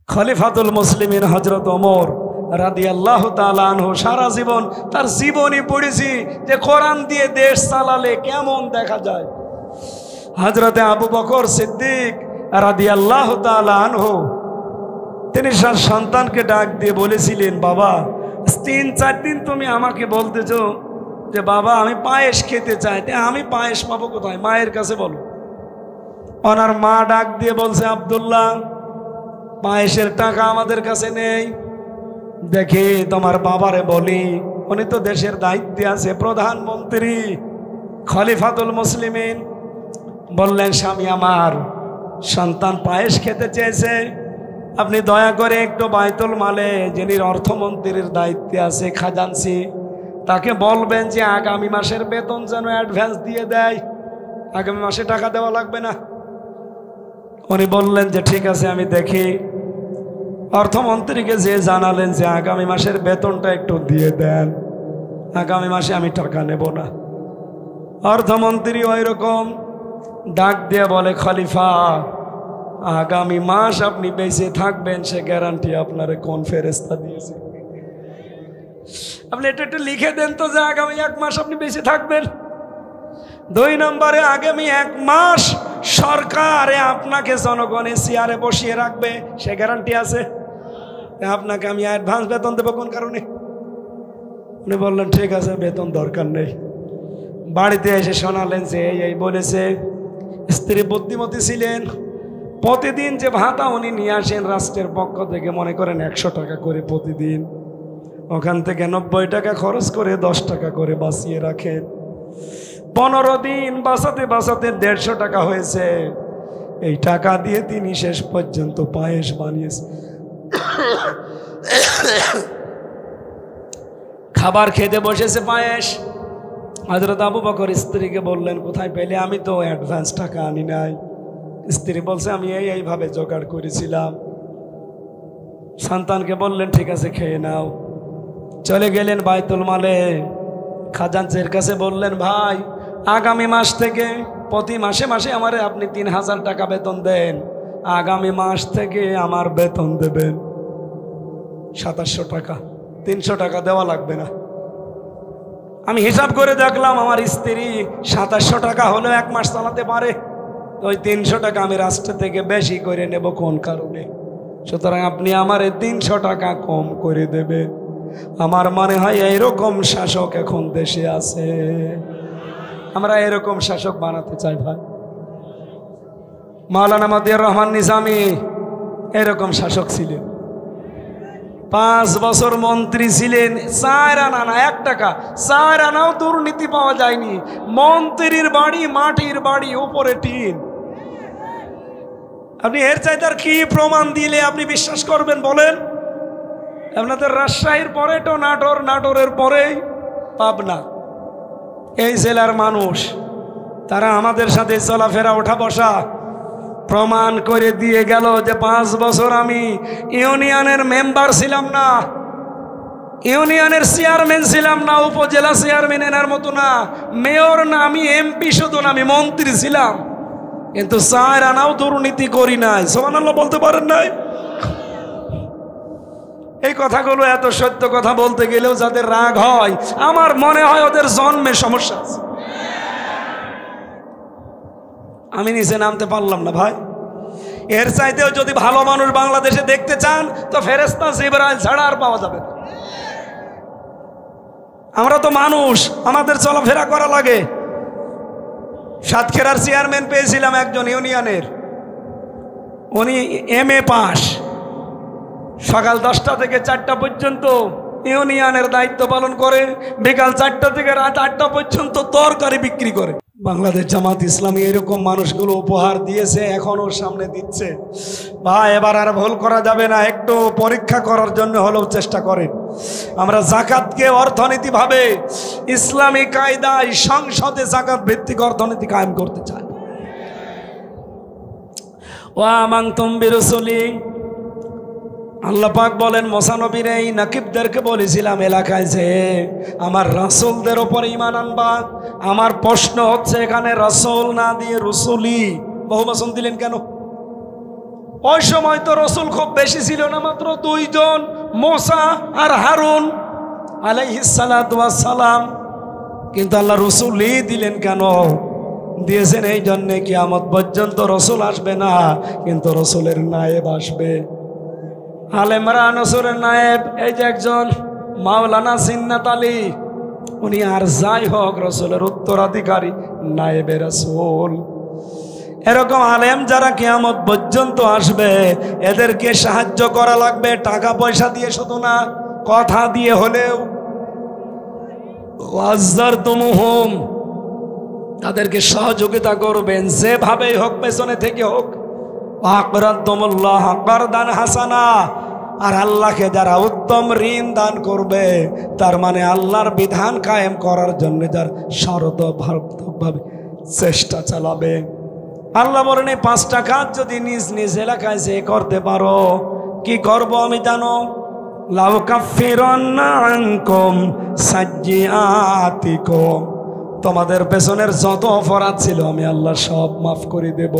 খলিফাতুল মুসলিমিন হযরত ওমর রাদিয়াল্লাহু তাআলা আনহু সারা জীবন তার জীবনী পড়েছি যে কোরআন দিয়ে দেশ চালালে কেমন দেখা যায়। হযরতে আবু বকর সিদ্দিক রাদিয়াল্লাহু তাআলা আনহু তিনি তার সন্তানকে ডাক দিয়ে বলেছিলেন, বাবা ৩-৪ দিন তুমি আমাকে বলতেছো যে বাবা আমি পায়েস খেতে চাই, আমি পায়েস পাবো কোথায়? মায়ের কাছে বলো। ওনার মা ডাক দিয়ে বলছে, আব্দুল্লাহ পায়েসের টাকা আমাদের কাছে নেই, দেখি তোমার বাবারে বলি, উনি তো দেশের দায়িত্বে আছে, প্রধানমন্ত্রী খলিফাতুল মুসলিমিন। বললেন, স্বামী আমার সন্তান পায়েস খেতে চেয়েছে, আপনি দয়া করে একটু বাইতুল মালে যিনি অর্থমন্ত্রীর দায়িত্বে আছে খাজানসি তাকে বলবেন যে আগামী মাসের বেতন যেন অ্যাডভান্স দিয়ে দেয়, আগামী মাসে টাকা দেওয়া লাগবে না। উনি বললেন যে ঠিক আছে আমি দেখি। অর্থমন্ত্রীকে যে জানালেন যে আগামী মাসের বেতনটা একটু দিয়ে দেন, আগামী মাসে আমি টাকা নেব না। অর্থমন্ত্রী ওই রকম ডাক দিয়ে বলে, খলিফা আগামী মাস আপনি বেঁচে থাকবেন সে গ্যারান্টি আপনারে কোন ফেরেশতা দিয়েছে? আপনি এটা একটু লিখে দেন তো যে আগামী 1 মাস আপনি বেঁচে থাকবেন। 2 নম্বরে আগামী 1 মাস সরকারে আপনাকে জনগণের চেয়ারে বসিয়ে রাখবে সে গ্যারান্টি আছে? আপনাকে আমি অ্যাডভান্স বেতন দেবো কোন কারণে? উনি বললেন ঠিক আছে বেতন দরকার নেই। বাড়িতে এসে শোনালেন যে এই বলেছে। স্ত্রী বুদ্ধিমতী ছিলেন, প্রতিদিন যে ভাতা উনি নিয়ে আসেন রাষ্ট্রের পক্ষ থেকে, মনে করেন 100 টাকা করে প্রতিদিন, ওখান থেকে 90 টাকা খরচ করে 10 টাকা করে বাঁচিয়ে রাখেন। 15 দিন বাঁচাতে বাঁচাতে 150 টাকা হয়েছে। এই টাকা দিয়ে তিনি শেষ পর্যন্ত পায়েস বানিয়েছে। খাবার খেতে বসেছে পায়েস। হযরত আবু বকর স্ত্রীকে বললেন, কোথায় পেলে? আমি তো অ্যাডভান্স টাকা আনি নাই। স্ত্রী বলছে, আমি এইভাবে জোগাড় করেছিলাম। সন্তানকে বললেন ঠিক আছে খেয়ে নাও। চলে গেলেন বাইতুল মালে। খাজানচির কাছে বললেন, ভাই আগামী মাস থেকে প্রতি মাসে মাসে আমার আপনি 3000 টাকা বেতন দেন, আগামী মাস থেকে আমার বেতন দেবেন 2700 টাকা, 300 টাকা দেওয়া লাগবে না। আমি হিসাব করে দেখলাম আমার স্ত্রী 2700 টাকা হলেও 1 মাস চালাতে পারে, ওই 300 টাকা আমি রাষ্ট্র থেকে বেশি করে নেব কোন কারণে? সুতরাং আপনি আমার 300 টাকা কম করে দেবেন। আমার মনে হয় এইরকম শাসক এখন দেশে আছে। আমরা এরকম শাসক বানাতে চাই ভাই। মাওলানা মতিয়ার রহমান নিজামী এরকম শাসক ছিলেন। 5 বছর মন্ত্রী ছিলেন, 4 আনা না 1 টাকা, 4 আনাও দুর্নীতি পাওয়া যায়নি। মন্ত্রীর বাড়ি মাটির বাড়ি, উপরে টিন। আপনি এর চাইতে আর কি প্রমাণ দিলে আপনি বিশ্বাস করবেন বলেন? আপনাদের রাজশাহীর পরে তো নাটোর, নাটোরের পরে পাবনা, এই জেলার মানুষ তারা আমাদের সাথে চলাফেরা ওঠা বসা প্রমাণ করে দিয়ে গেল যে 5 বছর আমি ইউনিয়নের মেম্বার ছিলাম না, ইউনিয়নের চেয়ারম্যান ছিলাম না, উপজেলা চেয়ারম্যানের মতো না, মেয়র না, আমি এমপি শুধু না, আমি মন্ত্রী ছিলাম, কিন্তু 4 আনাও দুর্নীতি করি নাই। সুবহানাল্লাহ বলতে পারেন নাই? এই কথাগুলো এত সত্য কথা বলতে গেলেও যাদের রাগ হয়, আমার মনে হয় ওদের জন্মে সমস্যা আছে। আমি নিচে নামতে পারলাম না ভাই। এর চাইতেও যদি ভালো মানুষ বাংলাদেশে দেখতে চান তো ফেরেশতা জিবরাইল ছাড়া আর পাওয়া যাবে না। আমরা তো মানুষ, আমাদের চলাফেরা করা লাগে। সাতক্ষীরার চেয়ারম্যান পেয়েছিলাম একজন ইউনিয়নের, উনি MA পাস, সকাল 10টা থেকে 4টা পর্যন্ত ইউনিয়নের দায়িত্ব পালন করে, বিকাল 4টা থেকে রাত 8টা পর্যন্ত তরকারি বিক্রি করে। বাংলাদেশ জামাত ইসলামী এরকম মানুষগুলো উপহার দিয়েছে, এখনো সামনে দিচ্ছে। ভাই এবার আর ভুল করা যাবে না, একটু পরীক্ষা করার জন্য হলেও চেষ্টা করেন। আমরা জাকাতকে অর্থনীতিভাবে ইসলামী কায়দায় সংসদে জাকাত ভিত্তিক অর্থনীতি কায়েম করতে চাই। ওয়া আমানতুম বিরুসুলি, আল্লাহ পাক বলেন মুসা নবীর এই নাকিবদেরকে বলেছিলাম এলাকায় যে আমার রাসূলদের উপর ঈমান আনবা। আমার প্রশ্ন হচ্ছে এখানে রাসূল না দিয়ে রসুলি বহুবচন দিলেন কেন? ওই সময় তো রসুল খুব বেশি ছিল না, মাত্র 2 জন, মুসা আর হারুন আলাইহিস সালাতু ওয়াস সালাম। কিন্তু আল্লাহ রসুলই দিলেন কেন? দিয়েছেন এই জন্যে কিয়ামত পর্যন্ত রসুল আসবে না, কিন্তু রসুলের নায়েব আসবে। আলেমরা রসুলের নায়েব এই যে একজন মাওলানা জিন্নাত আলী, উনি আর যাই হোক রসুলের উত্তরাধিকারী, নায়েবে রসুল। এরকম আলেম যারা কিয়ামত পর্যন্ত আসবে, এদেরকে সাহায্য করা লাগবে, টাকা পয়সা দিয়ে শুধু না, কথা দিয়ে হলেও। ওয়াজ্জারতুমুহুম, তাদেরকে সহযোগিতা করবেন যেভাবেই হোক, পেছনে থেকে হোক। আকরাদতুমুল্লাহ কারদান হাসানা, আর আল্লাহকে যারা উত্তম ঋণ দান করবে, তার মানে আল্লাহর বিধান কায়েম করার জন্য যার সর্বতভাবে চেষ্টা চালাবে। আল্লাহ বলেন এই 5টা কাজ যদি নিজ নিজ এলাকায় যে করতে পারো, কি করব আমি জানো? লাউ কাফিরান্না আনকুম সাজ্জিআতিকুম, তোমাদের পেছনের যত অপরাধ ছিল আমি আল্লাহ সব মাফ করে দেব।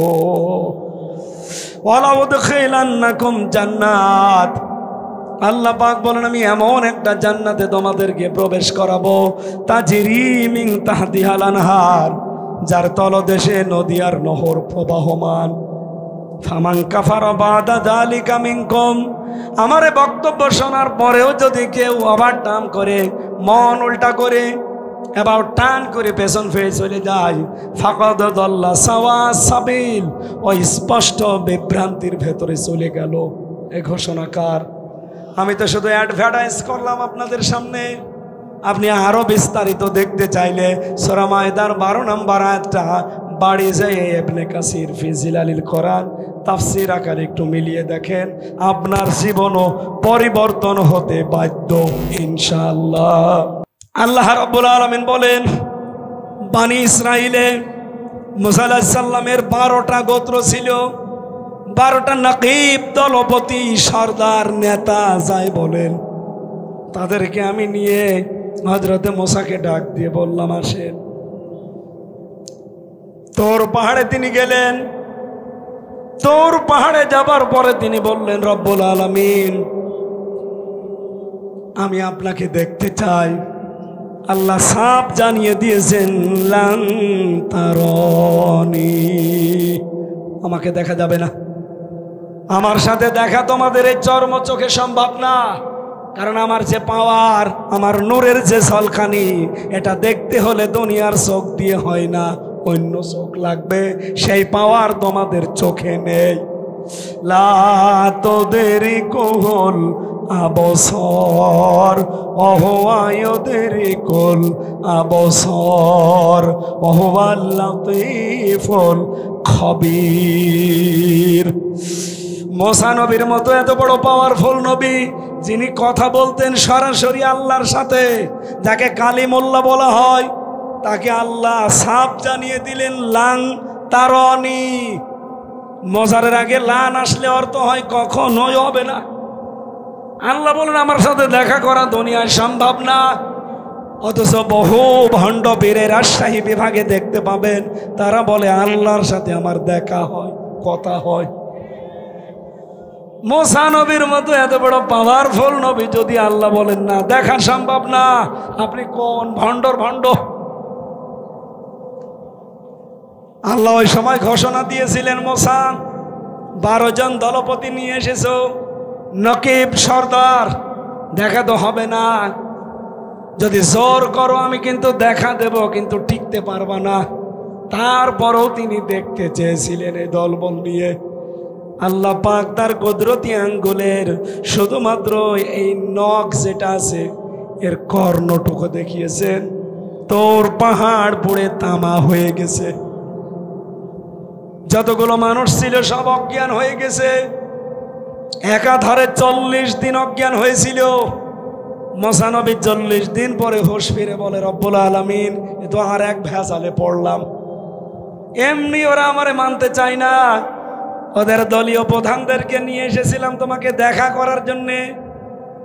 ওয়ালা উদখিলান্নাকুম জান্নাত, আল্লাহ পাক বলেন আমি এমন একটা জান্নাতে তোমাদেরকে প্রবেশ করাবো, তাজরি মিন তাহতিহাল আনহার, যার তলদেশে নদী আর নহর প্রবাহমান। ফামান কাফারা বাদা যালিকা মিনকুম, আমারে বক্তব্য শোনার পরেও যদি কেউ ওভারটার্ন করে, মন উল্টা করে, এবার টান করে পেছন ফিরে চলে যায়, ফাকাদ দাল্লা সাওয়া সাবিল, ওই স্পষ্ট বিভ্রান্তির ভেতরে চলে গেল। এই ঘোষণাকার আমি তো শুধু অ্যাডভার্টাইজ করলাম আপনাদের সামনে। আপনি আরো বিস্তারিত দেখতে চাইলে সূরা মায়দার 12 নম্বর আয়াতটা বাড়ি যায় ইবনে কাসির ফি জিলালিল কোরআন তাফসীর আকারে একটু মিলিয়ে দেখেন, আপনার জীবনও পরিবর্তন হতে বাধ্য ইনশাআল্লাহ। আল্লাহ রাব্বুল আলামিন বলেন, বনি ইসরাইলে মুসা আলাইহিস সালামের 12টা গোত্র ছিল, 12টা নকিব, দলপতি, সর্দার, নেতা যাই বলেন। তাদেরকে আমি নিয়ে হযরতে মুসাকে ডাক দিয়ে বললাম, আসেন। তোর পাহাড়ে তিনি গেলেন। তোর পাহাড়ে যাবার পরে তিনি বললেন, রব্বুল আলামিন আমি আপনাকে দেখতে চাই। আল্লাহ সাপ জানিয়ে দিয়েছেন, লান তারানি, আমাকে দেখা যাবে না। আমার সাথে দেখা তোমাদের এই চর্ম চোখে সম্ভব না, কারণ আমার যে পাওয়ার, আমার নূরের যে ঝলকানি, এটা দেখতে হলে দুনিয়ার চোখ দিয়ে হয় না, অন্য চোখ লাগবে। সেই পাওয়ার তোমাদের চোখে নেই। লা তোদেরি কোহল আবসর অহওয়ায়দেরি কোল আবসর অহওয়াল লাতীফুল খবীর। মুসা নবীর মতো এত বড় পাওয়ারফুল নবী, যিনি কথা বলতেন সরাসরি আল্লাহর সাথে, যাকে কালিমুল্লাহ বলা হয়, তাকে আল্লাহ সাপ জানিয়ে দিলেন, লান তারানি। মজারের আগে লান আসলে অর্থ হয় কখনোই হবে না। আল্লাহ বলেন আমার সাথে দেখা করা দুনিয়ায় সম্ভব না, অথচ বহু ভণ্ড বীরের রাজশাহী বিভাগে দেখতে পাবেন, তারা বলে আল্লাহর সাথে আমার দেখা হয়, কথা হয়। মুসা নবীর মতো এত বড় পাওয়ারফুল নবী যদি আল্লাহ বলেন না দেখা সম্ভব না, আপনি কোন ভণ্ডর ভণ্ড? আল্লাহ ওই সময় ঘোষণা দিয়েছিলেন, মুসা 12 জন দলপতি নিয়ে এসেছো, নকিব, সর্দার, দেখা তো হবে না। যদি জোর করো আমি কিন্তু দেখা দেব, কিন্তু টিকতে পারবা না। তারপরেও তিনি দেখতে চেয়েছিলেন এই দলবল নিয়ে। আল্লাহ পাক তার কুদরতি আঙ্গুলের শুধুমাত্র এই নখ যেটা আছে এর কর্ণটুকু দেখিয়েছেন। তোর পাহাড় পুড়ে তামা হয়ে গেছে, যতগুলো মানুষ ছিল সব অজ্ঞান হয়ে গেছে। একাধারে 40 দিন অজ্ঞান হয়েছিল। মুসা নবী 40 দিন পরে হুঁশ ফিরে বলে, রব্বুল আলামিন এ তো আর এক ভেজালে পড়লাম। এমনি ওরা আমারে মানতে চায় না। ওদের দলীয় প্রধানদেরকে নিয়ে এসেছিলাম তোমাকে দেখা করার জন্যে,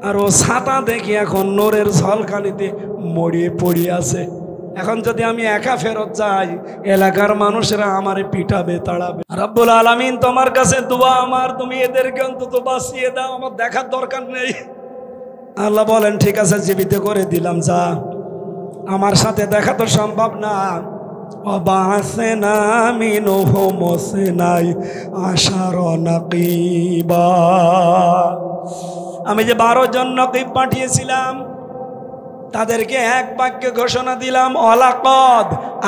আর ও ছাতা দেখি এখন নূরের ঝলকানিতে মরিয়ে পড়ে আছে। এখন যদি আমি একা ফেরত যাই, এলাকার মানুষরা আমারে পিটাবে, তাড়াবে। রব্বুল আলামিন তোমার কাছে দোয়া আমার, তুমি এদেরকে অন্তত বাঁচিয়ে দাও, আমার দেখার দরকার নেই। আল্লাহ বলেন ঠিক আছে, জীবিত করে দিলাম, যা, আমার সাথে দেখা তো সম্ভব না। আমি যে 12 জন নকিব পাঠিয়েছিলাম, তাদেরকে এক বাক্যে ঘোষণা দিলাম, ওয়ালাকাদ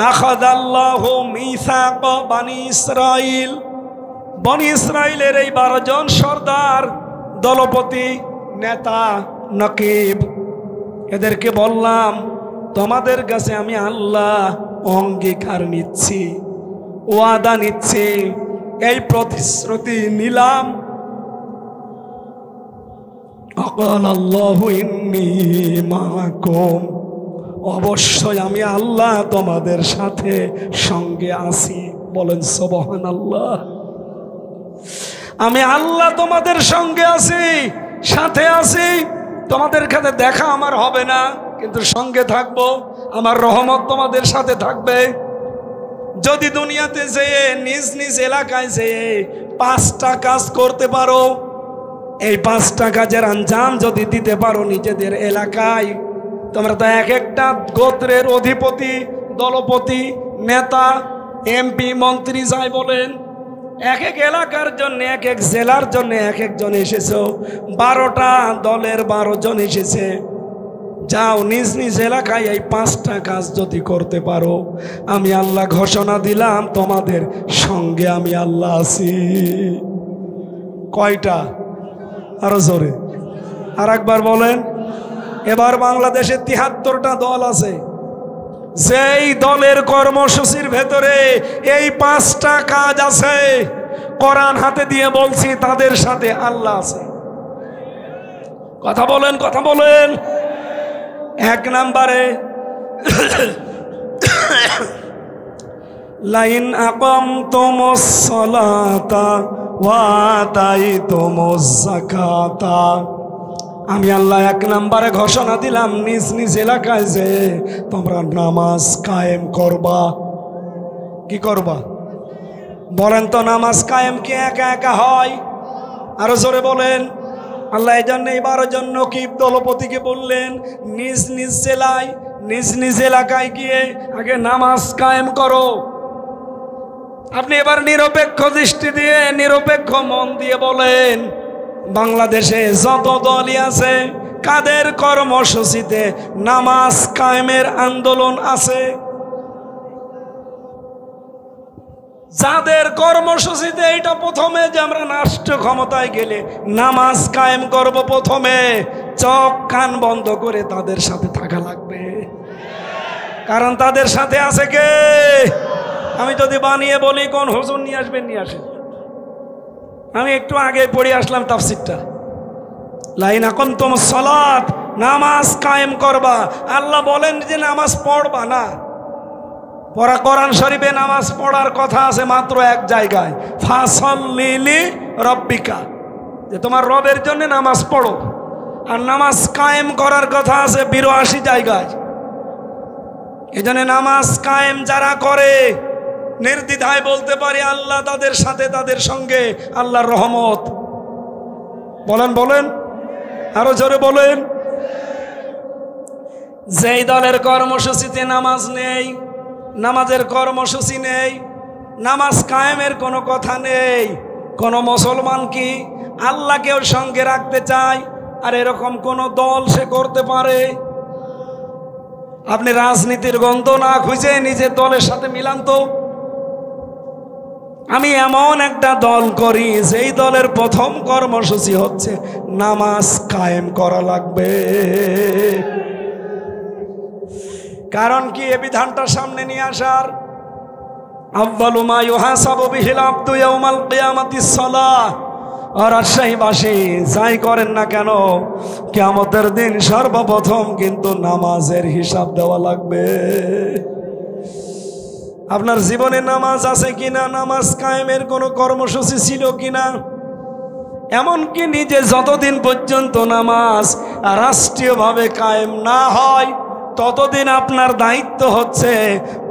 আখাযাল্লাহু মিসাক বানি ইসরাইল। বনি ইসরাইলের এই 12 জন সর্দার, দলপতি, নেতা, নকিব, এদেরকে বললাম তোমাদের কাছে আমি আল্লাহ অঙ্গীকার নিচ্ছি, ওয়াদা নিচ্ছি, এই প্রতিশ্রুতি নিলাম, অবশ্যই আমি আল্লাহ তোমাদের সাথে সঙ্গে আছি। বলেন সুবহানাল্লাহ। আমি আল্লাহ তোমাদের সঙ্গে আছি, সাথে আছি। তোমাদের কাছে দেখা আমার হবে না, কিন্তু সঙ্গে থাকবো, আমার রহমত তোমাদের সাথে থাকবে। যদি দুনিয়াতে যেয়ে নিজ নিজ এলাকায় যেয়ে 5টা কাজ করতে পারো, এই 5টা কাজের আঞ্জাম যদি দিতে পারো নিজেদের এলাকায়, তোমরা তো এক একটা গোত্রের অধিপতি, দলপতি, নেতা, এমপি, মন্ত্রী যাই বলেন, এক এক এলাকার জন্য, এক এক জেলার জন্য এক একজন এসেছো, 12টা দলের 12 জন এসেছে। যাও নিজ নিজ এলাকায় এই 5টা কাজ যদি করতে পারো, আমি আল্লাহ ঘোষণা দিলাম তোমাদের সঙ্গে আমি আল্লাহ আছি। কয়টা? আরো জোরে আর একবার বলেন। এবার বাংলাদেশে 73টা দল আছে, যেই দলের কর্মসূচির ভেতরে এই 5টা কাজ আছে, কোরআন হাতে দিয়ে বলছি তাদের সাথে আল্লাহ আছে। কথা বলেন, কথা বলেন। 1 নম্বরে লাইন আকামতুমুস সালাতা ওয়া আতাইতুমুজ যাকাতা। আমি আল্লাহ 1 নম্বরে ঘোষণা দিলাম, নিজ নিজ এলাকায় যে তোমরা নামাজ কায়েম করবা। কি করবা বলেন তো? নামাজ কায়েম কি একা একা হয়? আরো জোরে বলেন। আল্লাহ এই জন্য 12 জন নকিব দলপতিকে বললেন, নিজ নিজ জেলায়, নিজ নিজ এলাকায় গিয়ে আগে নামাজ কায়েম করো। আপনি এবার নিরপেক্ষ দৃষ্টি দিয়ে, নিরপেক্ষ মন দিয়ে বলেন, বাংলাদেশে যত দলই আছে, কাদের কর্মসূচিতে নামাজ কায়েমের আন্দোলন আছে? যাদের কর্মসূচিতে এটা প্রথমে যে আমরা রাষ্ট্র ক্ষমতায় গেলে নামাজ কায়েম করব, প্রথমে চোখ কান বন্ধ করে তাদের সাথে থাকা লাগবে। কারণ তাদের সাথে আছে কে? আমি যদি বানিয়ে বলি কোন হুজুর নিয়ে আসবেন, নিয়ে আসেন। আমি একটু আগে পড়ে আসলাম তাফসীরটা, লাইন আকামতুমুস সালাত, নামাজ কায়েম করবা। আল্লাহ বলেন যে নামাজ পড়বা না। পড়া কোরআন শরীফে নামাজ পড়ার কথা আছে মাত্র 1 জায়গায়, ফাসাল্লি লিরাব্বিকা, যে তোমার রবের জন্য নামাজ পড়ো। আর নামাজ কায়েম করার কথা আছে 82 জায়গায়। এজন্য নামাজ কায়েম যারা করে, নির্দ্বিধায় বলতে পারি আল্লাহ তাদের সাথে, তাদের সঙ্গে আল্লাহর রহমত। বলেন বলেন, আরো জোরে বলেন। যেই দলের কর্মসূচিতে নামাজ নেই, নামাজের কর্মসূচি নেই, নামাজ কায়েমের কোনো কথা নেই, কোন মুসলমান কি আল্লাহকেও সঙ্গে রাখতে চায় আর এরকম কোন দল সে করতে পারে? আপনি রাজনীতির গন্ধ না খুঁজে নিজের দলের সাথে মিলান তো। আমি এমন একটা দল করি, যেই দলের প্রথম কর্মসূচি হচ্ছে নামাজ কায়েম করা লাগবে। কারণ কি? এ বিধানটা সামনে নিয়ে আসার, আউয়ালু মা ইউহাসাবু বিহিল আবদু ইয়াউমাল কিয়ামাতিস সালাহ। আর রাজশাহীবাসী যাই করেন না কেন, কিয়ামতের দিন সর্বপ্রথম কিন্তু নামাজের হিসাব দেওয়া লাগবে। আপনার জীবনে নামাজ আছে কিনা, নামাজ কায়েমের কোনো কর্মসূচি ছিল কিনা, এমনকি নিজে যতদিন পর্যন্ত নামাজ রাষ্ট্রীয়ভাবে কায়েম না হয়, ততদিন আপনার দায়িত্ব হচ্ছে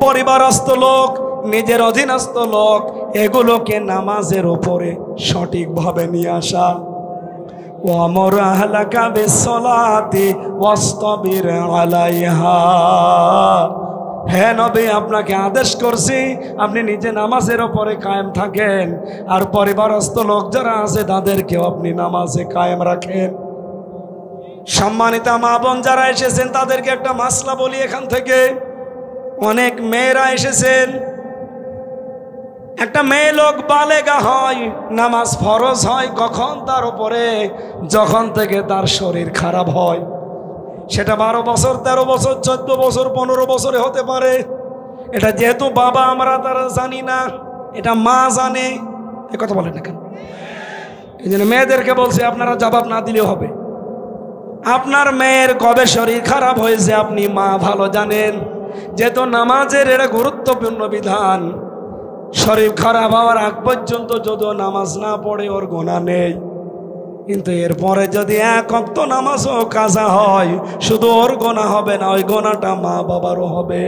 পরিবারস্থ লোক, নিজের অধীনস্থ লোক, এগুলোকে নামাজের উপরে সঠিকভাবে নিয়ে আসা। ওয়ামর আহলাকা বিসসালাতি ওয়াসতাবির আলাইহা। হে নবী, আপনাকে আদেশ করছি আপনি নিজে নামাজের উপরে কায়েম থাকেন, আর পরিবারস্থ লোক যারা আছে তাদেরকেও আপনি নামাজে কায়েম রাখেন। সম্মানিত মা বোন যারা এসেছেন তাদেরকে একটা মাসলা বলি এখান থেকে। অনেক মেয়েরা এসেছেন, একটা মেয়ে লোক বালেগা হয়, নামাজ ফরজ হয় কখন? তার উপরে যখন থেকে তার শরীর খারাপ হয়। সেটা 12 বছর, 13 বছর, 14 বছর, 15 বছরে হতে পারে। এটা যেহেতু বাবা আমরা তারা জানি না, এটা মা জানে। এ কথা বলেন না কেন? এই জন্য মেয়েদেরকে বলছে আপনারা জবাব না দিলেও হবে। আপনার মেয়ের কবে শরীর খারাপ হয়েছে আপনি মা ভালো জানেন। যেহেতু নামাজের এটা গুরুত্বপূর্ণ বিধান, শরীর খারাপ হওয়ার আগ পর্যন্ত যদিও নামাজ না পড়ে ওর গুনাহ নেই, কিন্তু এরপরে যদি এক ওয়াক্ত নামাজও কাজা হয়, শুধু ওর গুনাহ হবে না, ওই গুনাহটা মা বাবারও হবে।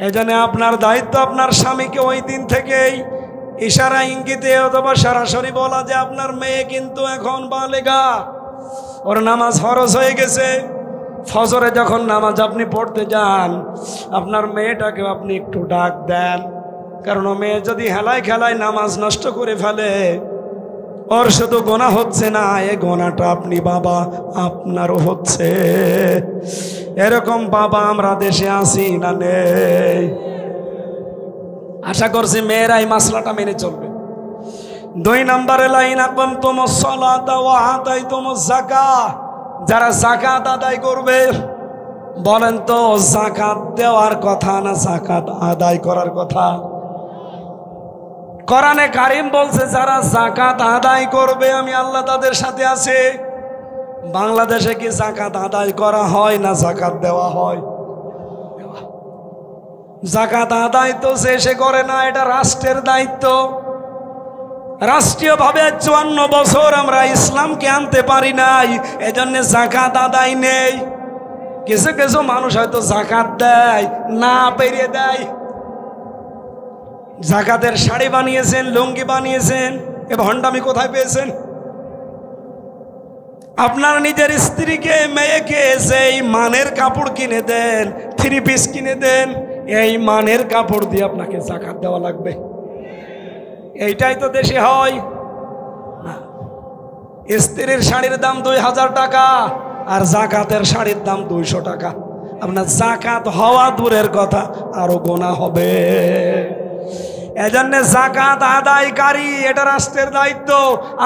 এজন্য আপনার দায়িত্ব আপনার স্বামীকে ওই দিন থেকেই ইশারা ইঙ্গিতে অথবা সরাসরি বলা যে আপনার মেয়ে কিন্তু এখন বালেগা, ওর নামাজ ফরজ হয়ে গেছে। ফজরে যখন নামাজ আপনি পড়তে যান, আপনার মেয়েটাকে আপনি একটু ডাক দেন, কারণ ও মেয়ে যদি হেলায় খেলায় নামাজ নষ্ট করে ফেলে, ওর শুধু গোনা হচ্ছে না, এ গোনাটা আপনি বাবা আপনারও হচ্ছে। এরকম বাবা আমরা দেশে আছি না নেই? আশা করছি মেয়েরা এই মাসলাটা মেনে চলবে। 2 নম্বরে লাইন, আকামতুমুস সালাতা ওয়া আতাইতুমুজ যাকাত। যারা যাকাত আদায় করবে, বলেন তো যাকাত দেওয়ার কথা না যাকাত আদায় করার কথা? কোরআনে কারীম বলছে যারা যাকাত আদায় করবে আমি আল্লাহ তাদের সাথে আছে। বাংলাদেশে কি যাকাত আদায় করা হয় না যাকাত দেওয়া হয়? যাকাত আদায় তো সে করে না, এটা রাষ্ট্রের দায়িত্ব। রাষ্ট্রীয়ভাবে 54 বছর আমরা ইসলামকে আনতে পারি নাই, এজন্য যাকাত আদায় নেই। কিছু কিছু মানুষ হয়তো যাকাত দেয় না পেরিয়ে দেয়। যাকাতের শাড়ি বানিয়েছেন, লুঙ্গি বানিয়েছেন, এ ভণ্ডামি কোথায় পেয়েছেন? আপনার নিজের স্ত্রীকে মেয়েকে যেই মানের কাপড় কিনে দেন, 3 পিস কিনে দেন, এই মানের কাপড় দিয়ে আপনাকে যাকাত দেওয়া লাগবে। এইটাই তো দেশে হয়। স্ত্রীর শাড়ির দাম 2000 টাকা আর যাকাতের শাড়ির দাম 200 টাকা। আপনার যাকাত হওয়া দূরের কথা, আরো গোনা হবে। এজন্য যাকাত আদায়কারী এটা রাষ্ট্রের দায়িত্ব।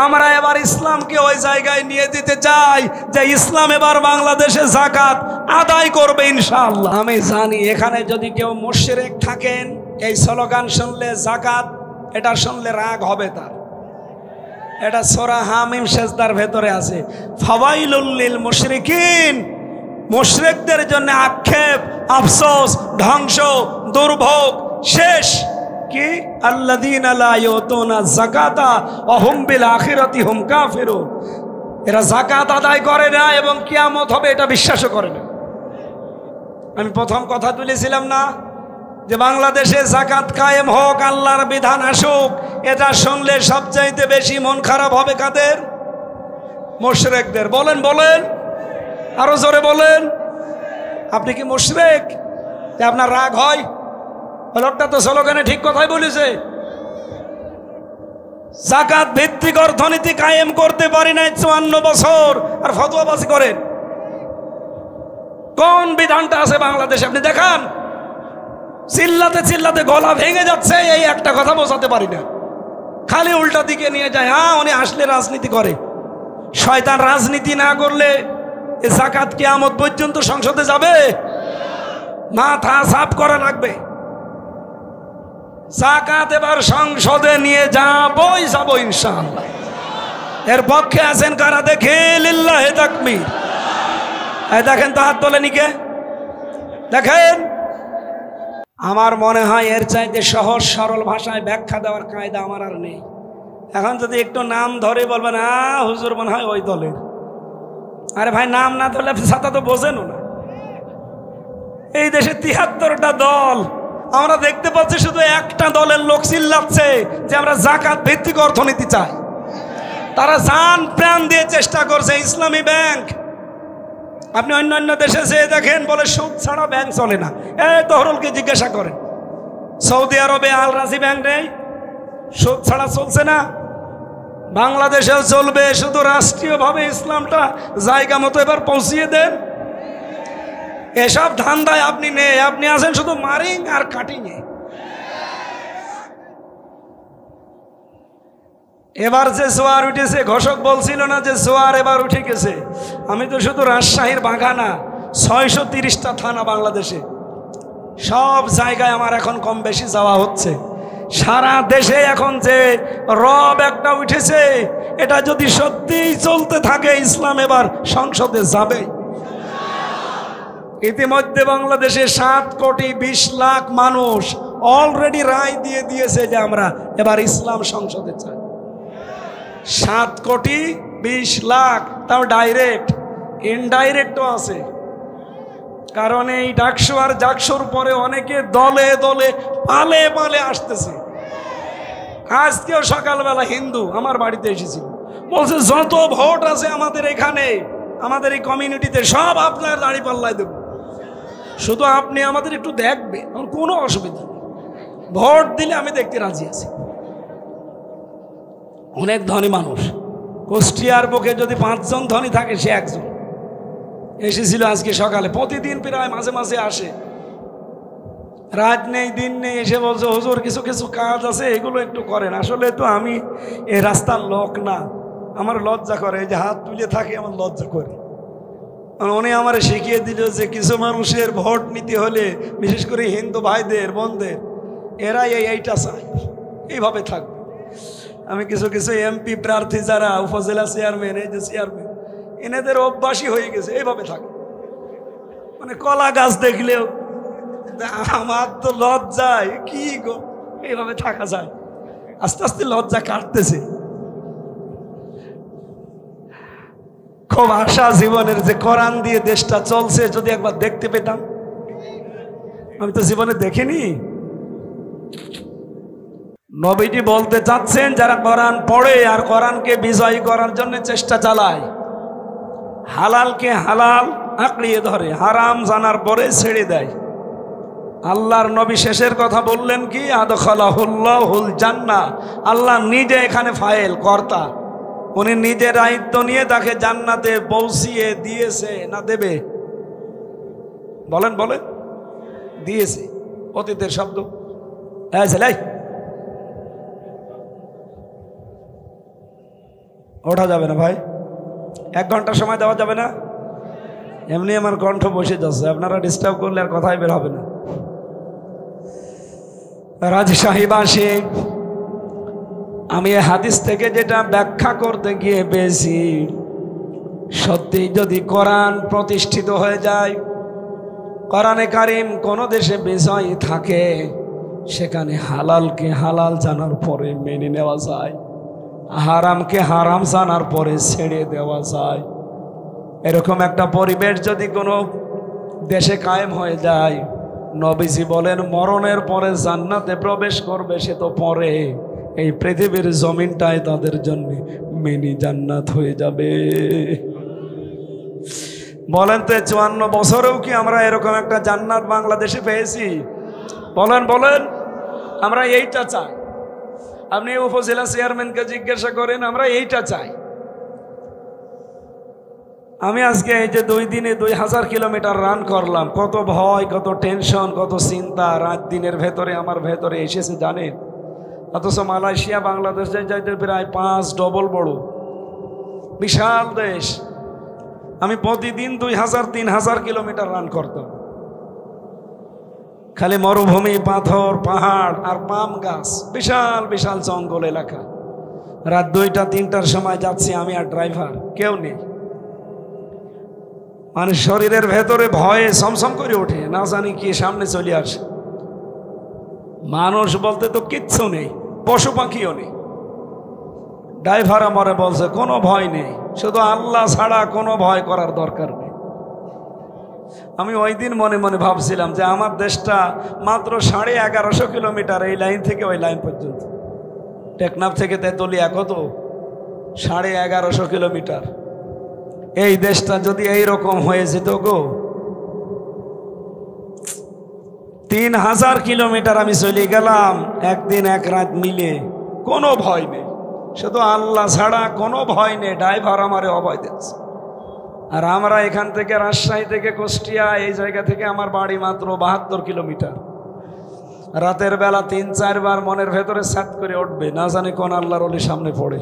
আমরা এবার ইসলামকে ওই জায়গায় নিয়ে দিতে চাই যে ইসলাম এবার বাংলাদেশে যাকাত আদায় করবে ইনশাআল্লাহ। আমি জানি এখানে যদি কেউ মুশরিক থাকেন, এই স্লোগান শুনলে যাকাত এটা শুনলে রাগ হবে তার। এটা সূরা হামিম সেজদার ভেতরে আছে, ফাওয়াইলুল লিল মুশরিকিন। মুশরিকদের জন্য আক্ষেপ, আফসোস, ধ্বংস, দুর্ভোগ শেষ। কি? আল্লাযীনা লা ইউতুনা যাকাতা ওয়া হুম বিল আখিরাতি হুম কাফিরুন। এরা যাকাত আদায় করে না এবং কিয়ামত হবে এটা বিশ্বাসও করে না। আমি প্রথম কথা তুলেছিলাম না যে বাংলাদেশে যাকাত কায়েম হোক, আল্লাহর বিধান আসুক, এটা শুনলে সবচাইতে বেশি মন খারাপ হবে কাদের? মুশরিকদের। বলেন বলেন, আরো জোরে বলেন। আপনি কি মুশরিক যে আপনার রাগ হয়? লোকটা তো স্লোগানে ঠিক কথাই বলেছে। যাকাত ভিত্তিক অর্থনীতি কায়েম করতে পারি নাই 54 বছর, আর ফতোয়াবাজি করেন। কোন বিধানটা আছে বাংলাদেশে আপনি দেখান। চিল্লাতে চিল্লাতে গলা ভেঙে যাচ্ছে, এই একটা কথা বোঝাতে পারি না, খালি উল্টা দিকে নিয়ে যায়। হ্যাঁ, উনি আসলে রাজনীতি করে। শয়তান রাজনীতি না করলে এ যাকাত কিয়ামত পর্যন্ত সংসদে যাবে? মাথা সাফ করা লাগবে। যাকাত এবার সংসদে নিয়ে যাবো ইনশাআল্লাহ। এর পক্ষে আছেন কারা দেখে? লিল্লাহি তাকবীর। দেখেন তো, হাত তোলেনি কে? দেখেন। আমার মনে হয় এর চাইতে সহজ সরল ভাষায় ব্যাখ্যা দেওয়ার কায়দা আমার আর নেই। এখন যদি একটু নাম ধরে বলবেন হুজুর মনে হয় ওই দলের। আরে ভাই, নাম না ধরলে ছাতা তো বোঝেনও না। এই দেশে ৭৩টা দল, আমরা দেখতে পাচ্ছি শুধু একটা দলের লোক চিল্লাচ্ছে যে আমরা জাকাত ভিত্তিক অর্থনীতি চাই। তারা জান প্রাণ দিয়ে চেষ্টা করছে। ইসলামী ব্যাংক, আপনি অন্যান্য দেশে যেয়ে দেখেন, বলে সুদ ছাড়া ব্যাংক চলে না। এই তহরুলকে জিজ্ঞাসা করেন, সৌদি আরবে আল রাজি ব্যাংক নেই, সুদ ছাড়া চলছে না। বাংলাদেশেও চলবে, শুধু রাষ্ট্রীয়ভাবে ইসলামটা জায়গা মতো এবার পৌঁছিয়ে দেন। এসব ধান্দায় আপনি নেই, আপনি আছেন শুধু মারিং আর কাটিংয়ে। এবার যে জোয়ার উঠেছে, ঘোষক বলছিল না যে জোয়ার এবার উঠে গেছে। আমি তো শুধু রাজশাহীর বাঘানা, 630টা থানা বাংলাদেশে, সব জায়গায় আমার এখন কম বেশি যাওয়া হচ্ছে। সারা দেশে এখন যে রব একটা উঠেছে, এটা যদি সত্যিই চলতে থাকে, ইসলাম এবার সংসদে যাবে। ইতিমধ্যে বাংলাদেশে 7,20,00,000 মানুষ অলরেডি রায় দিয়ে দিয়েছে যে আমরা এবার ইসলাম সংসদে চাই। 7,20,00,000, তাও ডাইরেক্ট, ইনডাইরেক্টও আছে। কারণ এই ডাকসু আর জাকসুর পরে অনেকে দলে দলে পালে পালে আসতেছে। আজকেও সকালবেলা হিন্দু আমার বাড়িতে এসেছিল, বলছে যত ভোট আছে আমাদের এখানে, আমাদের এই কমিউনিটিতে, সব আপনার দাঁড়িপাল্লায় দেব, শুধু আপনি আমাদের একটু দেখবেন, কোনো অসুবিধা নেই, ভোট দিলে আমি দেখতে রাজি আছি। অনেক ধনী মানুষ, কুষ্টিয়ার বুকে যদি 5 জন ধনী থাকে, সে একজন এসেছিল আজকে সকালে। প্রতিদিন প্রায় মাঝে মাঝে আসে, রাত নেই দিন নেই, এসে বলছে হুজুর কিছু কিছু কাজ আছে, এগুলো একটু করেন। আসলে তো আমি এই রাস্তার লোক না, আমার লজ্জা করে, এই যে হাত তুলে থাকে আমার লজ্জা করে। উনি আমার শিখিয়ে দিল যে কিছু মানুষের ভোট নিতে হলে, বিশেষ করে হিন্দু ভাইদের বোনদের, এরাই এইটা চায়, এইভাবে থাকবে। আমি কিছু কিছু এমপি প্রার্থী যারা উপজেলা চেয়ারম্যান, এই যে চেয়ারম্যান, এনাদের অভ্যাসই হয়ে গেছে এইভাবে থাকে। মানে কলা গাছ দেখলেও আমার তো লজ্জায় কি গো, এইভাবে থাকা যায়। আস্তে আস্তে লজ্জা কাটতেছে। খুব আশা জীবনের যে কোরআন দিয়ে দেশটা চলছে, যদি একবার দেখতে পেতাম। আমি তো জীবনে দেখিনি। নবীজি বলতে চাচ্ছেন, যারা কোরআন পড়ে আর কোরআনকে বিজয়ী করার জন্য চেষ্টা চালায়, হালালকে হালাল আঁকড়িয়ে ধরে, হারাম জানার পরে ছেড়ে দেয়। আল্লাহর নবী শেষের কথা বললেন কি, আদখালাহুল্লাহুল জান্নাহ, আল্লাহ নিজে এখানে ফাইল কর্তা, উনি নিজে দায়িত্ব নিয়ে তাকে জান্নাতে পৌঁছিয়ে দিয়েছে না দেবে? বলেন বলেন, দিয়েছে। অতীতের শব্দ। ওঠা যাবে না ভাই, 1 ঘন্টা সময় দেওয়া যাবে না? এমনি আমার কণ্ঠ বসে যাচ্ছে, আপনারা ডিস্টার্ব করলে আর কথাই বের হবে না। রাজশাহীবাসী, আমি এই হাদিস থেকে যেটা ব্যাখ্যা করতে গিয়ে পেয়েছি, সত্যি যদি কোরআন প্রতিষ্ঠিত হয়ে যায়, কোরআনে কারিম কোনো দেশে বিজয়ী থাকে, সেখানে হালালকে হালাল জানার পরে মেনে নেওয়া যায়, হারামকে হারাম জানার পরে ছেড়ে দেওয়া যায়। এরকম একটা পরিবেশ যদি কোনো দেশে কায়েম হয়ে যায়, নবীজি বলেন মরণের পরে জান্নাতে প্রবেশ করবে সে তো পরে, এই পৃথিবীর জমিনটাই তাদের জন্য মিনি জান্নাত হয়ে যাবে। বলেন তো 54 বছরেও কি আমরা এরকম একটা জান্নাত বাংলাদেশে পেয়েছি? বলেন বলেন, আমরা এইটা চাই। আপনি উপজেলা চেয়ারম্যানকে জিজ্ঞাসা করেন, আমরা এইটা চাই। আমি আজকে এই যে 2 দিনে 2000 কিলোমিটার রান করলাম, কত ভয়, কত টেনশন, কত চিন্তা রাত দিনের ভেতরে আমার ভেতরে এসেছে জানেন। অথচ মালয়েশিয়া বাংলাদেশের চাইতে প্রায় 5 ডবল বড় বিশাল দেশ। আমি প্রতিদিন 2000-3000 কিলোমিটার রান করতাম। খালি মরুভূমি, পাথর, পাহাড় আর পাম গাছ, বিশাল বিশাল জঙ্গল এলাকা। রাত 2টা-3টার সময় যাচ্ছি আমি আর ড্রাইভার, কেউ নেই। মানে শরীরের ভেতরে ভয়ে সমসম করে ওঠে, না জানি কি সামনে চলে আসে। মানুষ বলতে তো কিচ্ছু নেই, পশু পাখিও নেই। ড্রাইভার আমারে বলছে কোনো ভয় নেই, শুধু আল্লাহ ছাড়া কোনো ভয় করার দরকার নেই। আমি ওই দিন মনে মনে ভাবছিলাম যে আমার দেশটা মাত্র 1150 কিলোমিটার এই লাইন থেকে ওই লাইন পর্যন্ত। টেকনাফ থেকে তেতুলিয়া কত? 1150 কিলোমিটার। এই দেশটা যদি এইরকম হয়ে যেত গো, 3000 কিলোমিটার আমি চলে গেলাম একদিন এক রাত মিলে, কোনো ভয় নেই, শুধু আল্লাহ ছাড়া কোনো ভয় নেই। ড্রাইভার আমারে অভয় দিচ্ছে। আর আমরা এখান থেকে রাজশাহী থেকে কুষ্টিয়া এই জায়গা থেকে আমার বাড়ি মাত্র 72 কিলোমিটার। রাতের বেলা 3-4 বার মনের ভেতরে সাত করে উঠবে, না জানি কোন আল্লাহর ওলি সামনে পড়ে।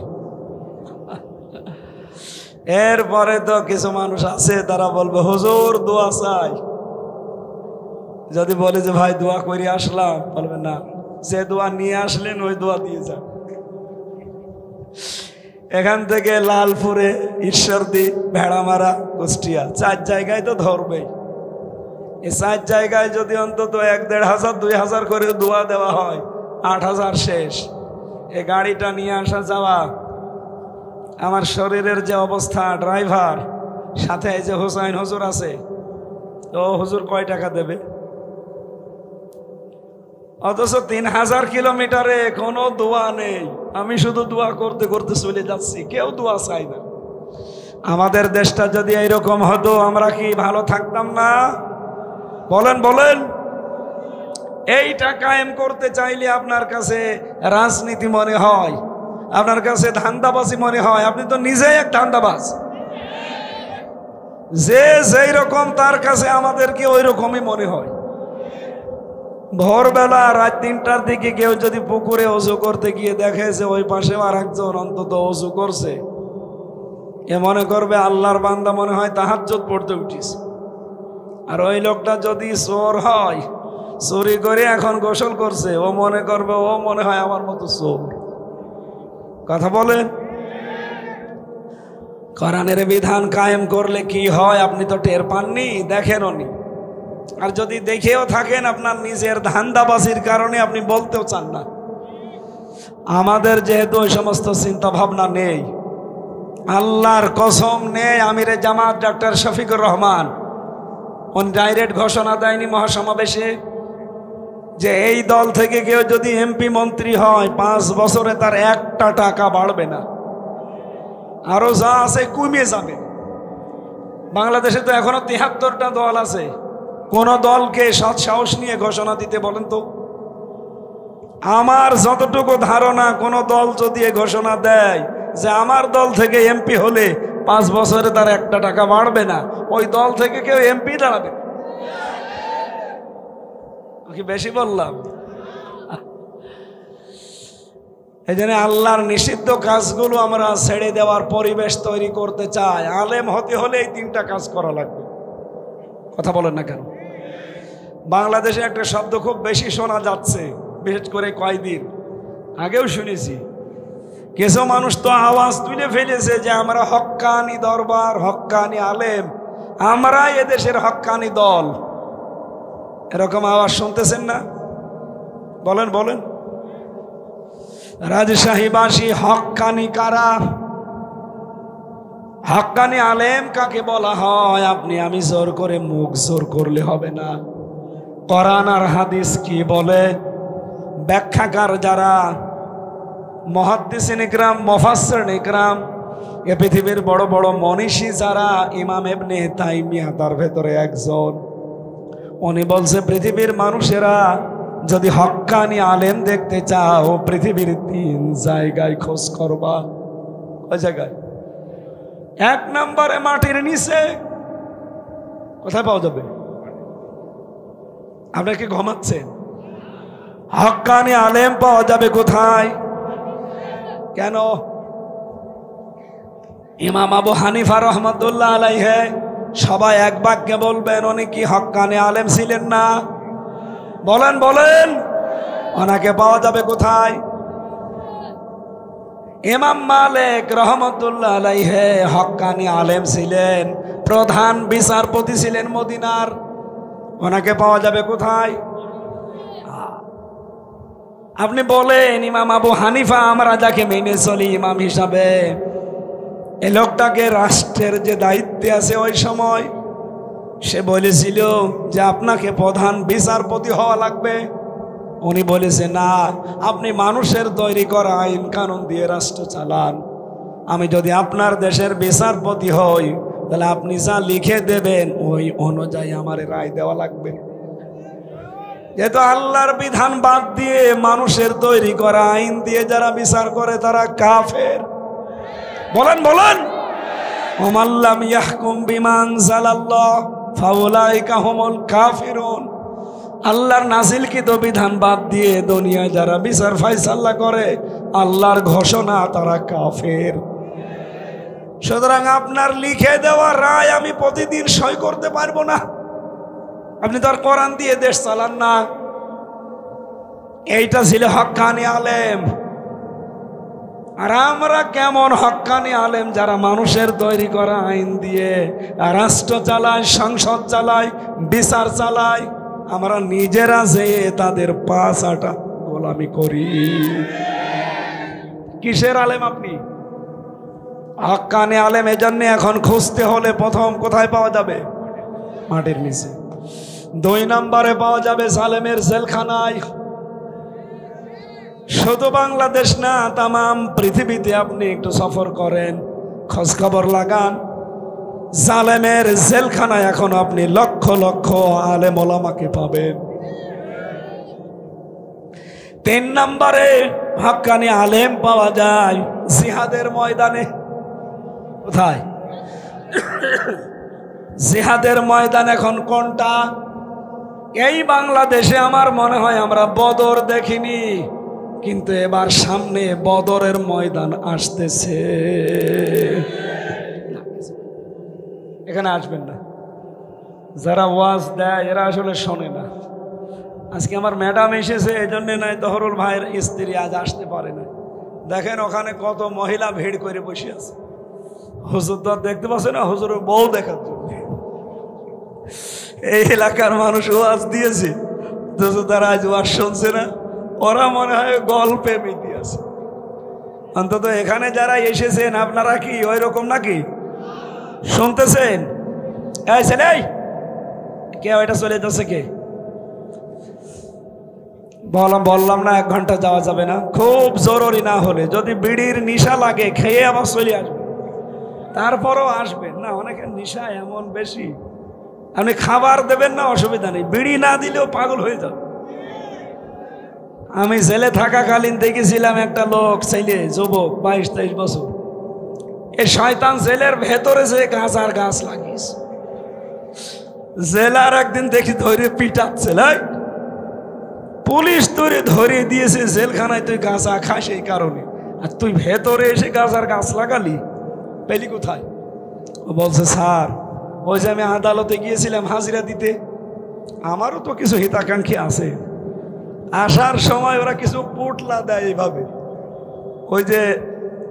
এরপরে তো কিছু মানুষ আছে তারা বলবে হুজুর দোয়া চাই। যদি বলে যে ভাই দোয়া করে আসলাম, বলবে না, যে দোয়া নিয়ে আসলেন ওই দোয়া দিয়ে যান। এখান থেকে লালপুরে, ঈশ্বরদী, ভেড়ামারা, কুষ্টিয়া 4 জায়গায় তো ধরবেই। এই 4 জায়গায় যদি অন্তত 1500-2000 করে দোয়া দেওয়া হয়, 8000 শেষ। এই গাড়িটা নিয়ে আসা যাওয়া, আমার শরীরের যে অবস্থা, ড্রাইভার সাথে এই যে হোসাইন হুজুর আছে, তো হুজুর কয় টাকা দেবে? অথচ 3000 কিলোমিটারে কোনো দোয়া নেই। আমি শুধু দোয়া করতে করতে চলে যাচ্ছি, কেউ দোয়া চাই না। আমাদের দেশটা যদি এইরকম হতো, আমরা কি ভালো থাকতাম না? বলেন বলেন। এইটা কায়েম করতে চাইলে আপনার কাছে রাজনীতি মনে হয়, আপনার কাছে ধান্দাবাজি মনে হয়। আপনি তো নিজেই এক ধান্দাবাজ। যে যেই রকম তার কাছে আমাদের কি ওই রকমই মনে হয়। ভোরবেলা রাত 3টার দিকে কেউ যদি পুকুরে ওযু করতে গিয়ে দেখে যে ওই পাশে আর একজন অন্তত ওযু করছে, এ মনে করবে আল্লাহর বান্দা, মনে হয় তাহাজ্জুদ পড়তে উঠিস। আর ওই লোকটা যদি চোর হয়, চুরি করে এখন গোসল করছে, ও মনে করবে ও মনে হয় আমার মতো চোর। কথা বলেন। কোরআনের বিধান কায়েম করলে কি হয় আপনি তো টের পাননি, দেখেনও নি। আর যদি দেখেও থাকেন, আপনার নিজের ধান্দাবাজির কারণে আপনি বলতেও চান না। আমাদের যেহেতু ওই সমস্ত চিন্তা ভাবনা নেই, আল্লাহর কসম নেই। আমিরে জামাত ডক্টর শফিকুর রহমান উনি ডাইরেক্ট ঘোষণা দেয়নি মহাসমাবেশে যে এই দল থেকে কেউ যদি এমপি মন্ত্রী হয় 5 বছরে তার 1টা টাকা বাড়বে না, আরো যা আছে কমে যাবে। বাংলাদেশে তো এখনো 73টা দল আছে। কোন দলকে সৎ সাহস নিয়ে ঘোষণা দিতে বলেন তো? আমার যতটুকু ধারণা, কোন দল যদি ঘোষণা দেয় যে আমার দল থেকে এমপি হলে 5 বছরে তার 1টা টাকা বাড়বে না, ওই দল থেকে কেউ এমপি দাঁড়াবে। কি বেশি বললাম? এই জন্য আল্লাহর নিষিদ্ধ কাজগুলো আমরা ছেড়ে দেওয়ার পরিবেশ তৈরি করতে চাই। আলেম হতে হলে এই 3টা কাজ করা লাগবে। কথা বলেন না কেন? বাংলাদেশে একটা শব্দ খুব বেশি শোনা যাচ্ছে, বিশেষ করে কয়েকদিন আগেও শুনেছি। কিছু মানুষ তো আওয়াজ তুলে ফেলেছে যে আমরা হক্কানি দরবার, হক্কানি আলেম, আমরা এদেশের হক্কানি দল। এরকম আওয়াজ শুনতেছেন না? বলেন বলেন। রাজশাহীবাসী হক্কানি কারা? হক্কানি আলেম কাকে বলা হয়? আপনি আমি জোর করে মুখ জোর করলে হবে না। কোরআন আর হাদিস কি বলে, ব্যাখ্যাকার যারা, মুহাদ্দিসিন ইকরাম, মুফাসসিরিন ইকরাম, এ পৃথিবীর বড় বড় মনীষী যারা, ইমাম ইবনে তাইমিয়া তার ভেতরে একজন। উনি বলছে পৃথিবীর মানুষেরা যদি হক্কানি আলেম দেখতে চাও, পৃথিবীর 3 জায়গায় খোঁজ করবা। ওই জায়গায় 1 নম্বরে মাটির নিচে। কোথায় পাওয়া যাবে? আপনারা কি ঘুমাচ্ছেন? হক্কানি আলেম পাওয়া যাবে কোথায়? কেন? ইমাম আবু হানিফা রহমাতুল্লাহ আলাইহি সবাই এক বাক্যে বলবেন উনি কি হক্কানি আলেম ছিলেন না? বলেন বলেন। ওনাকে পাওয়া যাবে কোথায়? ইমাম মালিক রহমাতুল্লাহ আলাইহি হক্কানি আলেম ছিলেন, প্রধান বিচারপতি ছিলেন মদিনার। ওনাকে পাওয়া যাবে কোথায়? আপনি বলেন ইমাম আবু হানিফা, আমরা যাকে মেনে চলি ইমাম হিসাবে, এই লোকটাকে রাষ্ট্রের যে দায়িত্বে আছে ওই সময় সে বলেছিল যে আপনাকে প্রধান বিচারপতি হওয়া লাগবে। উনি বলেছে না, আপনি মানুষের তৈরি করা আইন কানুন দিয়ে রাষ্ট্র চালান। আমি যদি আপনার দেশের বিচারপতি হই তাহলে আপনি যা লিখে দেবেন ওই অনুযায়ী আমার রায় দেওয়া লাগবে। যেহেতু আল্লাহর বিধান বাদ দিয়ে মানুষের তৈরি করা আইন দিয়ে যারা বিচার করে তারা কাফের। বলেন বলেন, ওমাল্লাম ইয়াহকুম বিমা আনজালাল্লাহ ফাউলাইকা হুমুল কাফিরুন। আল্লাহর নাজিলকৃত বিধান বাদ দিয়ে দুনিয়ায় যারা বিচার ফায়সালা করে আল্লাহর ঘোষণা তারা কাফের। সুতরাং আপনার লিখে দেওয়া রায় আমি প্রতিদিন সই করতে পারবো না। আপনি তো আর কোরআন দিয়ে দেশ চালান না। এইটা ছিল হক্কানি আলেম। আর আমরা কেমন হক্কানি আলেম যারা মানুষের তৈরি করা আইন দিয়ে রাষ্ট্র চালায়, সংসদ চালায়, বিচার চালায়। আমরা নিজেরা যেয়ে তাদের পাঁচ আটা গোলামি করি। কিসের আলেম আপনি? হক্কানি আলেম। এজন্য এখন খুঁজতে হলে প্রথম কোথায় পাওয়া যাবে? মাটির নিচে। 2 নম্বরে পাওয়া যাবে জালেমের জেলখানায়। শুধু বাংলাদেশ না, তামাম পৃথিবীতে আপনি একটু সফর করেন, খোঁজ খবর লাগান, জালেমের জেলখানায় এখন আপনি লক্ষ লক্ষ আলেম ওলামাকে পাবেন। 3 নম্বরে হক্কানি আলেম পাওয়া যায় জিহাদের ময়দানে। কোথায়? জিহাদের ময়দান এখন কোনটা? এই বাংলাদেশে আমার মনে হয় আমরা বদর দেখিনি, কিন্তু এবার সামনে বদরের ময়দান আসতেছে। এখানে আসবেন না, যারা ওয়াজ দেয় এরা আসলে শোনে না। আজকে আমার ম্যাডাম এসেছে, এই জন্যে নাই তহরুল ভাইয়ের স্ত্রী আজ আসতে পারে না। দেখেন ওখানে কত মহিলা ভিড় করে বসে আছে। হুজুর তো দেখতে পাচ্ছে না, হুজুরের বউ দেখার জন্য। এই এলাকার মানুষ ওয়াজ দিয়েছে, তারা আজ ওয়াজ শুনছে না। ওরা মনে হয় গল্পে মেতে আছে। অন্তত এখানে যারা এসেছেন আপনারা কি ওই রকম নাকি? শুনতেছেন? এই ছেলে, কে ওইটা চলে যাচ্ছে? কে বললাম না 1 ঘন্টা যাওয়া যাবে না। খুব জরুরি না হলে, যদি বিড়ির নেশা লাগে খেয়ে আবার চলে আসবে, তারপরও আসবেন না। অনেকের নেশা এমন বেশি, আপনি খাবার দেবেন না অসুবিধা নেই, বিড়ি না দিলেও পাগল হয়ে যাবে। আমি জেলে থাকাকালীন দেখেছিলাম একটা লোক, ছেলে যুবক, 22-23 বছর, এই শয়তান জেলের ভেতরে যে গাছার গাছ লাগিয়েছে। জেলার একদিন দেখি ধরে পিটাচ্ছে, পুলিশ তোরে ধরে দিয়েছে জেলখানায়, তুই গাছা খাস এই কারণে, আর তুই ভেতরে এসে গাছার গাছ লাগালি, পেলি কোথায়? ও বলছে স্যার, ওই যে আমি আদালতে গিয়েছিলাম হাজিরা দিতে, আমারও তো কিছু হিতাকাঙ্ক্ষী আছে, আসার সময় ওরা কিছু পুটলা দেয় এইভাবে, ওই যে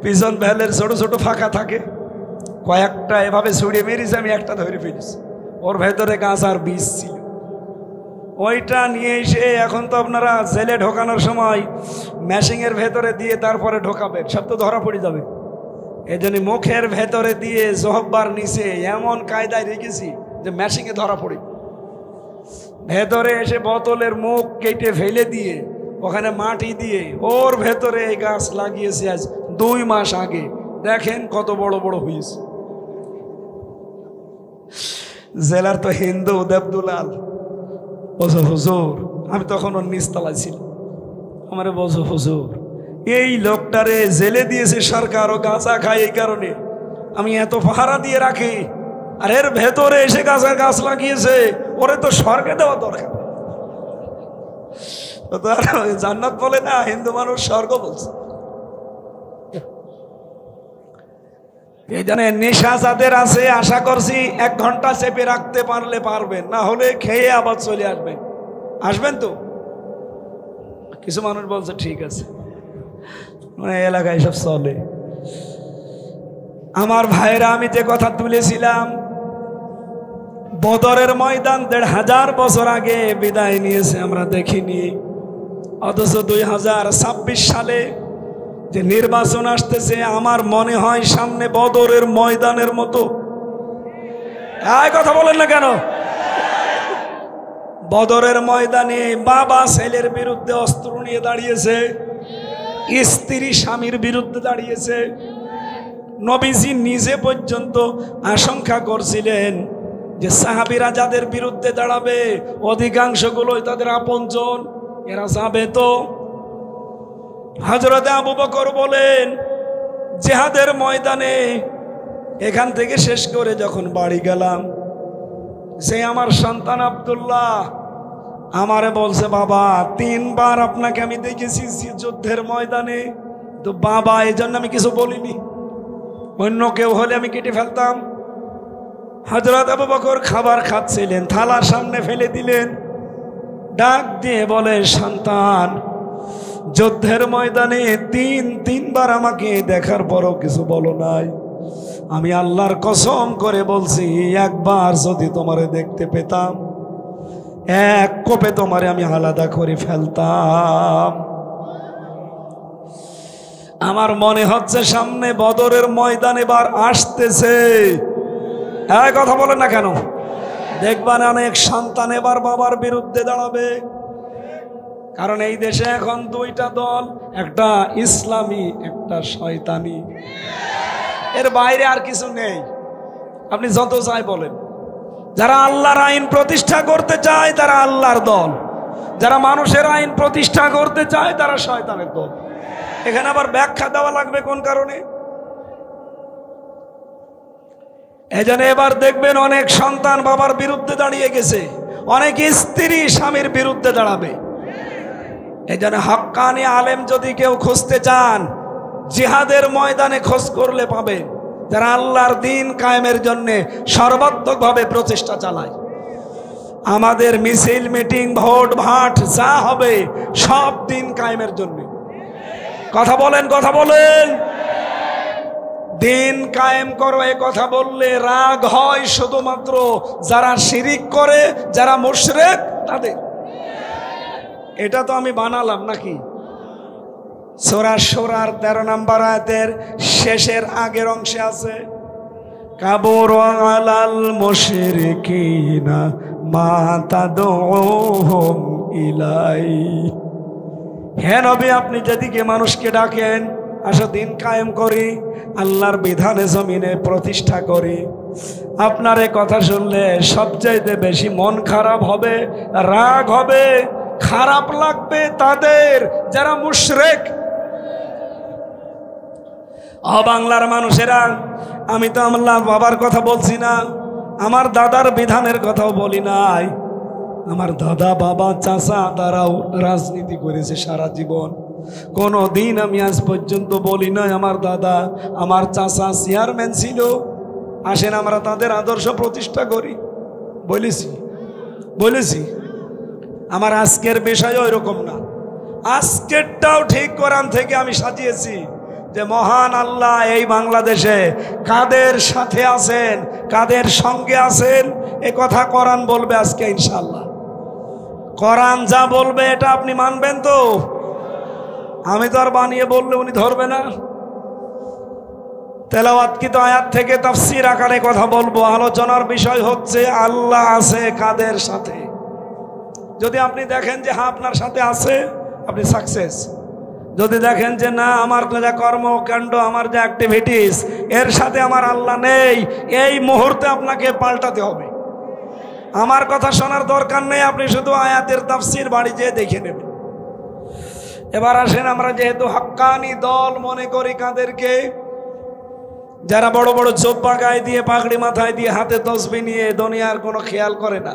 পিছন ভ্যালের ছোট ছোট ফাঁকা থাকে, কয়েকটা এভাবে ছড়িয়ে মেরেছে, আমি একটা ধরে ফেলেছি, ওর ভেতরে গাছার বীজ ছিল। ওইটা নিয়ে এসে এখন তো আপনারা জেলে ঢোকানোর সময় ম্যাশিংয়ের ভেতরে দিয়ে তারপরে ঢোকাবেন, সব তো ধরা পড়ে যাবে। এই জন্য মুখের ভেতরে দিয়ে জহব্বার নিচে এমন কায়দায় রেখেছি যে ম্যাশিংয়ে ধরা পড়ে। ভেতরে এসে বোতলের মুখ কেটে ফেলে দিয়ে ওখানে মাটি দিয়ে ওর ভেতরে এই গাছ লাগিয়েছে আজ 2 মাস আগে। দেখেন কত বড় বড় হয়েছে। জেলার তো হিন্দু দেবদুলাল বলছো হুজুর, আমি তখন ওর নিচতলায় ছিল, আমারে বলছো হুজুর এই লোকটারে জেলে দিয়েছে সরকার, ও গাঁজা খায় এই কারণে, আমি এত পাহারা দিয়ে রাখি, আর এর ভেতরে এসে গাঁজার গাছ লাগিয়েছে, ওরে তো স্বর্গে দেওয়া দরকার। জান্নাত বলে না, হিন্দু মানুষ স্বর্গ বলছে। এই জন্য নেশা যাদের আছে আশা করছি 1 ঘন্টা চেপে রাখতে পারলে পারবেন, না হলে খেয়ে আবার চলে আসবেন। আসবেন তো? কিছু মানুষ বলছে ঠিক আছে, মানে এলাকায় সব চলে। আমার ভাইরা, আমি যে কথা তুলেছিলাম, বদরের ময়দান 1500 বছর আগে বিদায় নিয়েছে, আমরা দেখিনি। অথচ 2026 সালে যে নির্বাচন আসতেছে, আমার মনে হয় সামনে বদরের ময়দানের মতো। এই কথা বলেন না কেন? বদরের ময়দানে বাবা ছেলের বিরুদ্ধে অস্ত্র নিয়ে দাঁড়িয়েছে, স্ত্রী স্বামীর বিরুদ্ধে দাঁড়িয়েছে। নবীজি নিজে পর্যন্ত আশঙ্কা করছিলেন যে সাহাবীরা যাদের বিরুদ্ধে দাঁড়াবে অধিকাংশগুলোই তাদের আপনজন, এরা যাবে তো। হযরতে আবু বকর বলেন, জিহাদের ময়দানে এখান থেকে শেষ করে যখন বাড়ি গেলাম, সে আমার সন্তান আব্দুল্লাহ আমারে বলছে, বাবা 3 বার আপনাকে আমি দেখেছি যুদ্ধের ময়দানে, তো বাবা এই জন্য আমি কিছু বলিনি, অন্য কেউ হলে আমি কেটে ফেলতাম। হযরত আবু বকর খাবার খাচ্ছিলেন, থালার সামনে ফেলে দিলেন, ডাক দিয়ে বলে, সন্তান যুদ্ধের ময়দানে 3 বার আমাকে দেখার পরও কিছু বলো নাই। আমি আল্লাহর কসম করে বলছি, একবার যদি তোমারে দেখতে পেতাম, এক কোপে তোমারে আমি আলাদা করে ফেলতাম। আমার মনে হচ্ছে সামনে বদরের ময়দান এবার আসতেছে। এই কথা বলেন না কেন? দেখবেন অনেক সন্তান এবার বাবার বিরুদ্ধে দাঁড়াবে। কারণ এই দেশে এখন 2টা দল, একটা ইসলামী, একটা শয়তানি, এর বাইরে আর কিছু নেই। আপনি যত চাই বলেন, যারা আল্লাহর আইন প্রতিষ্ঠা করতে চায় তারা আল্লাহর দল, যারা মানুষের আইন প্রতিষ্ঠা করতে চায় তারা শয়তানের দল। এখানে আবার ব্যাখ্যা দেওয়া লাগবে কোন কারণে? এজন্য এবার দেখবেন অনেক সন্তান বাবার বিরুদ্ধে দাঁড়িয়ে গেছে, অনেক স্ত্রী স্বামীর বিরুদ্ধে দাঁড়াবে। এজন্য হক্কানি আলেম যদি কেউ খুঁজতে চান, জিহাদের ময়দানে খোঁজ করলে পাবেন, যারা আল্লাহর দ্বীন কায়েমের জন্য সর্বাত্মকভাবে প্রচেষ্টা চালায়। আমাদের মিছিল, মিটিং, ভোট, ভাট যা হবে সব দ্বীন কায়েমের জন্য। কথা বলেন, কথা বলেন। দ্বীন কায়েম করো, এ কথা বললে রাগ হয় শুধুমাত্র যারা শিরিক করে, যারা মুশরিক তাদের। এটা তো আমি বানালাম নাকি? সূরা শুরার 13 নম্বর আয়াতের শেষের আগের অংশে আছে, কাবুর আলাল মুশরিকিনা মা তাদউহুম ইলাই। হে নবী, আপনি যেদিকে মানুষকে ডাকেন, আসো দ্বীন কায়েম করি, আল্লাহর বিধানে জমিনে প্রতিষ্ঠা করি। আপনার এই কথা শুনলে সবচাইতে বেশি মন খারাপ হবে, রাগ হবে, খারাপ লাগবে তাদের যারা মুশরিক। বাংলার মানুষেরা, আমি তো আল্লাহ বাবার কথা বলছি না, আমার দাদার বিধানের কথাও বলি নাই। আমার দাদা, বাবা, চাচা তারাও রাজনীতি করেছে সারা জীবন। কোনো দিন আমি আজ পর্যন্ত বলি নাই আমার দাদা, আমার চাচা চেয়ারম্যান ছিল, আসেন আমরা তাদের আদর্শ প্রতিষ্ঠা করি। বলেছি। আমার আজকের বিষয় ওইরকম না, আজকেরটাও ঠিক কোরআন থেকে আমি সাজিয়েছি যে মহান আল্লাহ এই বাংলাদেশে কাদের সাথে আছেন, কাদের সঙ্গে আছেন, এ কথা কোরআন বলবে আজকে ইনশাআল্লাহ। কোরআন যা বলবে এটা আপনি মানবেন তো? আমি তো আর বানিয়ে বললে উনি ধরবে না। তেলাওয়াতকৃত আয়াত থেকে তাফসীর আকারে কথা বলবো। আলোচনার বিষয় হচ্ছে আল্লাহ আছে কাদের সাথে। যদি আপনি দেখেন যে হ্যাঁ আপনার সাথে আছে, আপনি সাকসেস। যদি দেখেন যে না, আমার যা কর্মকাণ্ড, আমার যা অ্যাক্টিভিটিস, এর সাথে আমার আল্লাহ নেই, এই মুহূর্তে আপনাকে পাল্টাতে হবে। আমার কথা শোনার দরকার নেই, আপনি শুধু আয়াতের তাফসীর বাড়ি যেয়ে দেখে নেবেন। এবার আসেন, আমরা যেহেতু হক্কানি দল মনে করি কাদেরকে, যারা বড় বড় জোব্বা গায়ে দিয়ে, পাগড়ি মাথায় দিয়ে, হাতে তসবিহ নিয়ে দুনিয়ার কোনো খেয়াল করে না।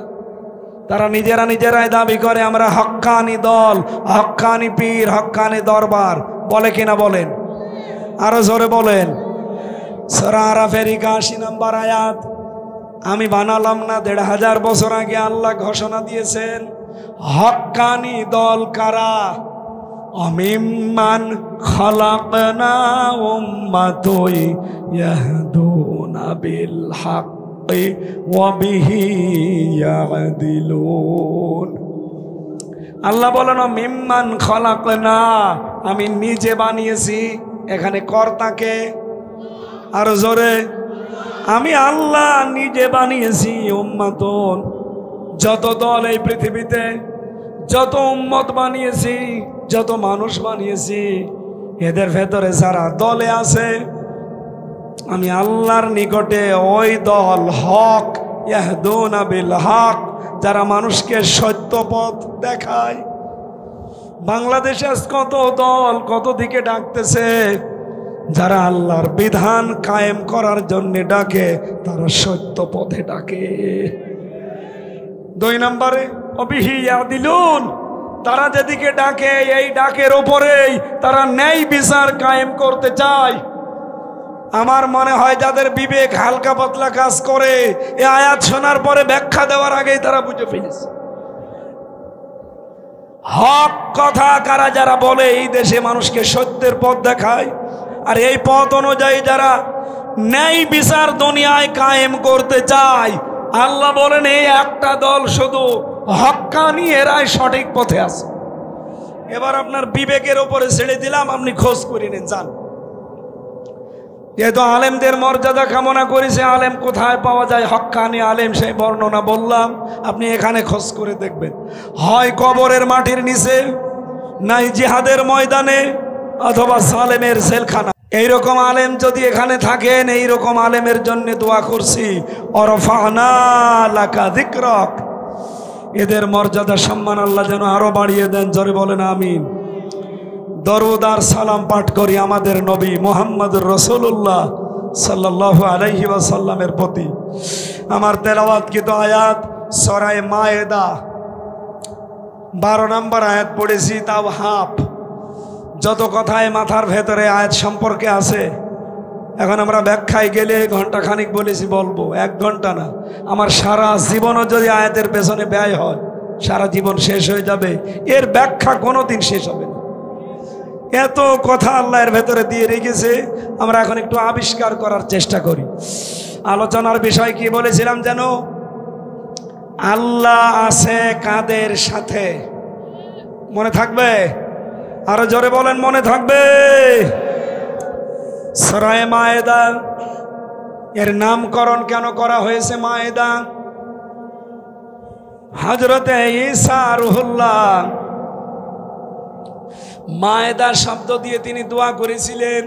তারা নিজেরাই দাবি করে আমরা হক্কানি দল, হক্কানি পীর, হক্কানি দরবার। বলে কিনা বলেন? আরো জোরে বলেন। সূরা আরাফের 81 নম্বর আয়াত আমি বানালাম না, 1500 বছর আগে আল্লাহ ঘোষণা দিয়েছেন। হক্কানি দল কারা? অমিম্মান খালাকনা উম্মাতুন ইয়াহদুনা বিল হক ওয়া বিহি ইয়াদিলুন। আল্লাহ বলেন মিম্মান খালাকনা, আমি নিজে বানিয়েছি। এখানে কর্তাকে আর জোরে, আমি আল্লাহ নিজে বানিয়েছি উম্মাতুন, যত দল এই পৃথিবীতে, যত উম্মত বানিয়েছি, যত মানুষ বানিয়েছি, এদের ভেতরে যারা দলে আছে, আমি আল্লাহর নিকটে ওই দল হক, ইয়াহদুনা বিল হক, যারা মানুষকে সত্য পথ দেখায়। বাংলাদেশে কত দল কত দিকে ডাকতেছে, যারা আল্লাহর বিধান কায়েম করার জন্য ডাকে, তারা সত্য পথে ডাকে। 2 নম্বরে অবিহি ইয়াদিলুন, তারা যেদিকে ডাকে এই ডাকের ওপরেই তারা ন্যায় বিচার কায়েম করতে চায়। আমার মনে হয় যাদের বিবেক হালকা পাতলা কাজ করে, এই আয়াত শোনার পরে ব্যাখ্যা দেওয়ার আগেই তারা বুঝে ফেলেছে হক কথা কারা যারা বলে এই দেশে মানুষকে সত্যের পথ দেখায়, আর এই পথ অনুযায়ী যারা ন্যায় বিচার দুনিয়ায় কায়েম করতে চায়। আল্লাহ বলেন এই একটা দল শুধু হক্কানি, এরাই সঠিক পথে আছে। এবার আপনার বিবেকের উপরে ছেড়ে দিলাম, আপনি খোঁজ করে নেন, যান। যেহেতু আলেমদের মর্যাদা কামনা করেছে, আলেম কোথায় পাওয়া যায় হক্কানি আলেম, সেই বর্ণনা বললাম, আপনি এখানে খোঁজ করে দেখবেন। হয় কবরের মাটির নিচে, নাই জিহাদের ময়দানে, অথবা সালেমের জেলখানা। এইরকম আলেম যদি এখানে থাকেন, এইরকম আলেমের জন্য দোয়া করছি, ওরফানা লাকা যিকরাক, এদের মর্যাদা সম্মান আল্লাহ যেন আরো বাড়িয়ে দেন। জোরে বলেন আমিন। দরুদ আর সালাম পাঠ করি আমাদের নবী মুহাম্মদুর রাসূলুল্লাহ সাল্লাল্লাহু আলাইহি ওয়াসাল্লামের প্রতি। আমার তেলাওয়াতকৃত আয়াত সূরা মায়েদা 12 নম্বর আয়াত পড়েছি, তাও হাফ। যত কথায় মাথার ভেতরে আয়াত সম্পর্কে আছে, এখন আমরা ব্যাখ্যায় গেলে ঘন্টা খানিক বলেছি, বলবো 1 ঘন্টা না। আমার সারা জীবনও যদি আয়াতের পেছনে ব্যয় হয়, সারা জীবন শেষ হয়ে যাবে, এর ব্যাখ্যা কোনোদিন শেষ হবে না। এত কথা আল্লাহর ভেতরে দিয়ে রেখেছে, আমরা এখন একটু আবিষ্কার করার চেষ্টা করি। আলোচনার বিষয় কি বলেছিলাম যেন? আল্লাহ আছে কাদের সাথে? মনে থাকবে? আরো জোরে বলেন, মনে থাকবে? সূরা মায়েদা, এর নামকরণ কেন করা হয়েছে মায়েদা? হযরতে ঈসা রুহুল্লাহ মায়েদা শব্দ দিয়ে তিনি দোয়া করেছিলেন।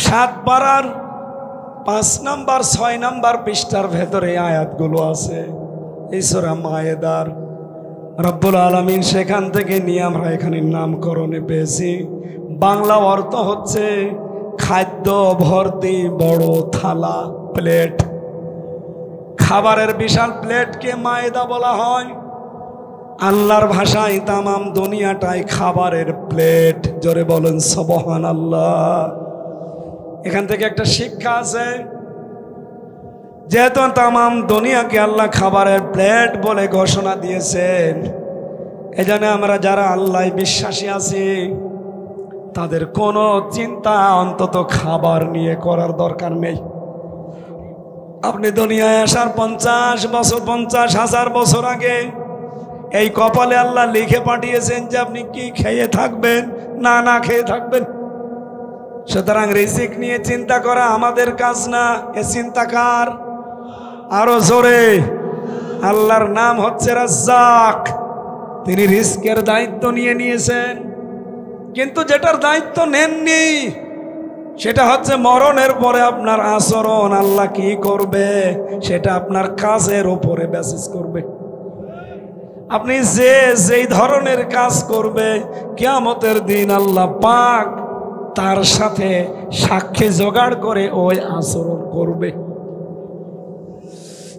7 পারার 5 নম্বর 6 নম্বর পৃষ্ঠার ভেতরে আয়াতগুলো আছে এই সূরা মায়েদার। রব্বুল আলামিন সেখান থেকে নিয়ে আমরা এখানে নামকরণে পেয়েছি। বাংলা অর্থ হচ্ছে খাদ্য ভর্তি বড় থালা, প্লেট। খাবারের বিশাল প্লেটকে মায়েদা বলা হয়। আল্লাহর ভাষায় তামাম দুনিয়াটাই খাবারের প্লেট। জোরে বলেন সুবহানাল্লাহ। এখান থেকে একটা শিক্ষা আছে, যেহেতু তামাম দুনিয়াকে আল্লাহ খাবারের প্লেট বলে ঘোষণা দিয়েছেন, এজন্য আমরা যারা আল্লাহ বিশ্বাসী আছি তাদের কোনো চিন্তা অন্তত খাবার নিয়ে করার দরকার নেই। আপনি দুনিয়ায় আসার 50 বছর 50,000 বছর আগে এই কপালে আল্লাহ লিখে পাঠিয়েছেন যে আপনি কি খেয়ে থাকবেন, না না খেয়ে থাকবেন। সুতরাং রিজিক নিয়ে চিন্তা করা আমাদের কাজ না, এ চিন্তা কার? আরো জোরে। আল্লাহর নাম হচ্ছে রাজ্জাক। তিনি রিজকের দায়িত্ব নিয়ে নিয়েছেন, কিন্তু যেটার দায়িত্ব নেননি সেটা হচ্ছে মরণের পরে আপনার আচরণ আল্লাহ কি করবে, সেটা আপনার কাজের উপরে বেসিস করবে। আপনি যেই ধরনের কাজ করবে, কিয়ামতের দিন আল্লাহ পাক তার সাথে সাক্ষী জোগাড় করে ওই আচরণ করবে।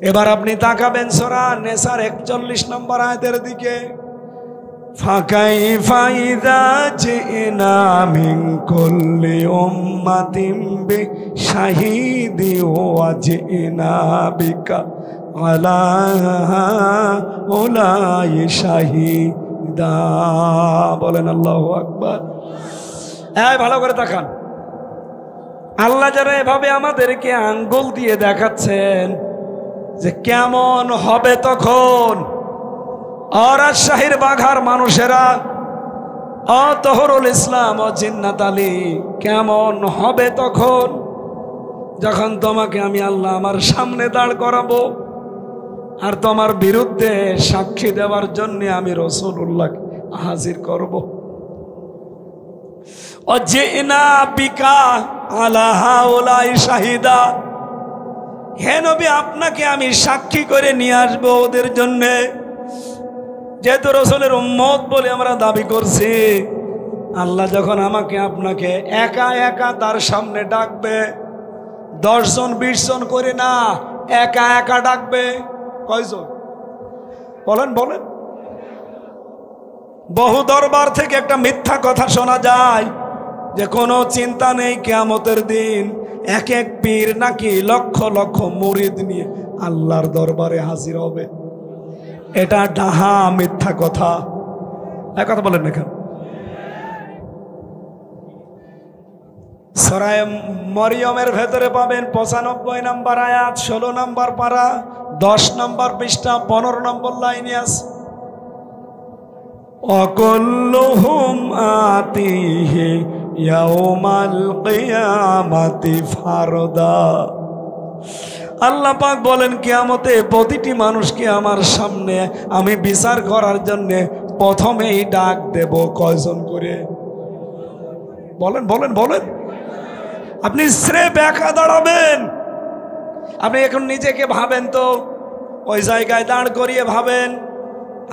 এবার আপনি তাকাবেন সূরা নেসার 41 নম্বর আয়াতের দিকে। ফাকাইফা ইযা জিনা মিন কুল্লি উম্মাতিন বিশাহিদি ওয়া জিনা বিকা আলা উলাই শাহিদা। বলেন আল্লাহু আকবার। এই ভালো করে তাকান। আল্লাহ যারা এভাবে আমাদেরকে আঙ্গুল দিয়ে দেখাচ্ছেন যে কেমন হবে তখন, রাজশাহীর বাঘার মানুষেরা, তহরুল ইসলাম ও জিন্নাত আলী, কেমন হবে তখন যখন তোমাকে আমি আল্লাহ আমার সামনে দাঁড় করাবো। আর তোমার বিরুদ্ধে সাক্ষী দেওয়ার জন্য আমি রাসূলুল্লাহ হাজির করব। অজিনা বিকা আলা হাউলাই শাহিদা, হে নবী আপনাকে আমি সাক্ষী করে নিয়ে আসবো ওদের জন্য। যেহেতু রাসূলের উম্মত বলে আমরা দাবি করছি, আল্লাহ যখন আমাকে আপনাকে একা একা তার সামনে ডাকবে, 10 জন 20 জন করে না, একা একা ডাকবে। কয়জন বলেন বলেন? বহু দরবার থেকে একটা মিথ্যা কথা শোনা যায় যে কোনো চিন্তা নেই, কিয়ামতের দিন এক এক পীর নাকি লক্ষ লক্ষ মুরিদ নিয়ে আল্লাহর দরবারে হাজির হবে। এটা ডাহা মিথ্যা কথা। এক কথা বলেন না কেন? সূরা মরিয়মের ভেতরে পাবেন 95 নম্বর আয়াত, 16 নম্বর পারা, 10 নম্বর পৃষ্ঠা, 15 নম্বর লাইনে আছে, ওয়াকুল্লুহুম আতিহি ইয়াউমাল কিয়ামাতি ফারদা। আল্লাহ পাক বলেন কিয়ামতে প্রতিটি মানুষকে আমার সামনে আমি বিচার করার জন্য প্রথমেই ডাক দেব। কয়জন করে? বলেন বলেন বলেন। আপনি স্রেফ একা দাঁড়াবেন? আপনি এখন নিজেকে ভাবেন তো, ওই জায়গায় দাঁড় করিয়ে ভাবেন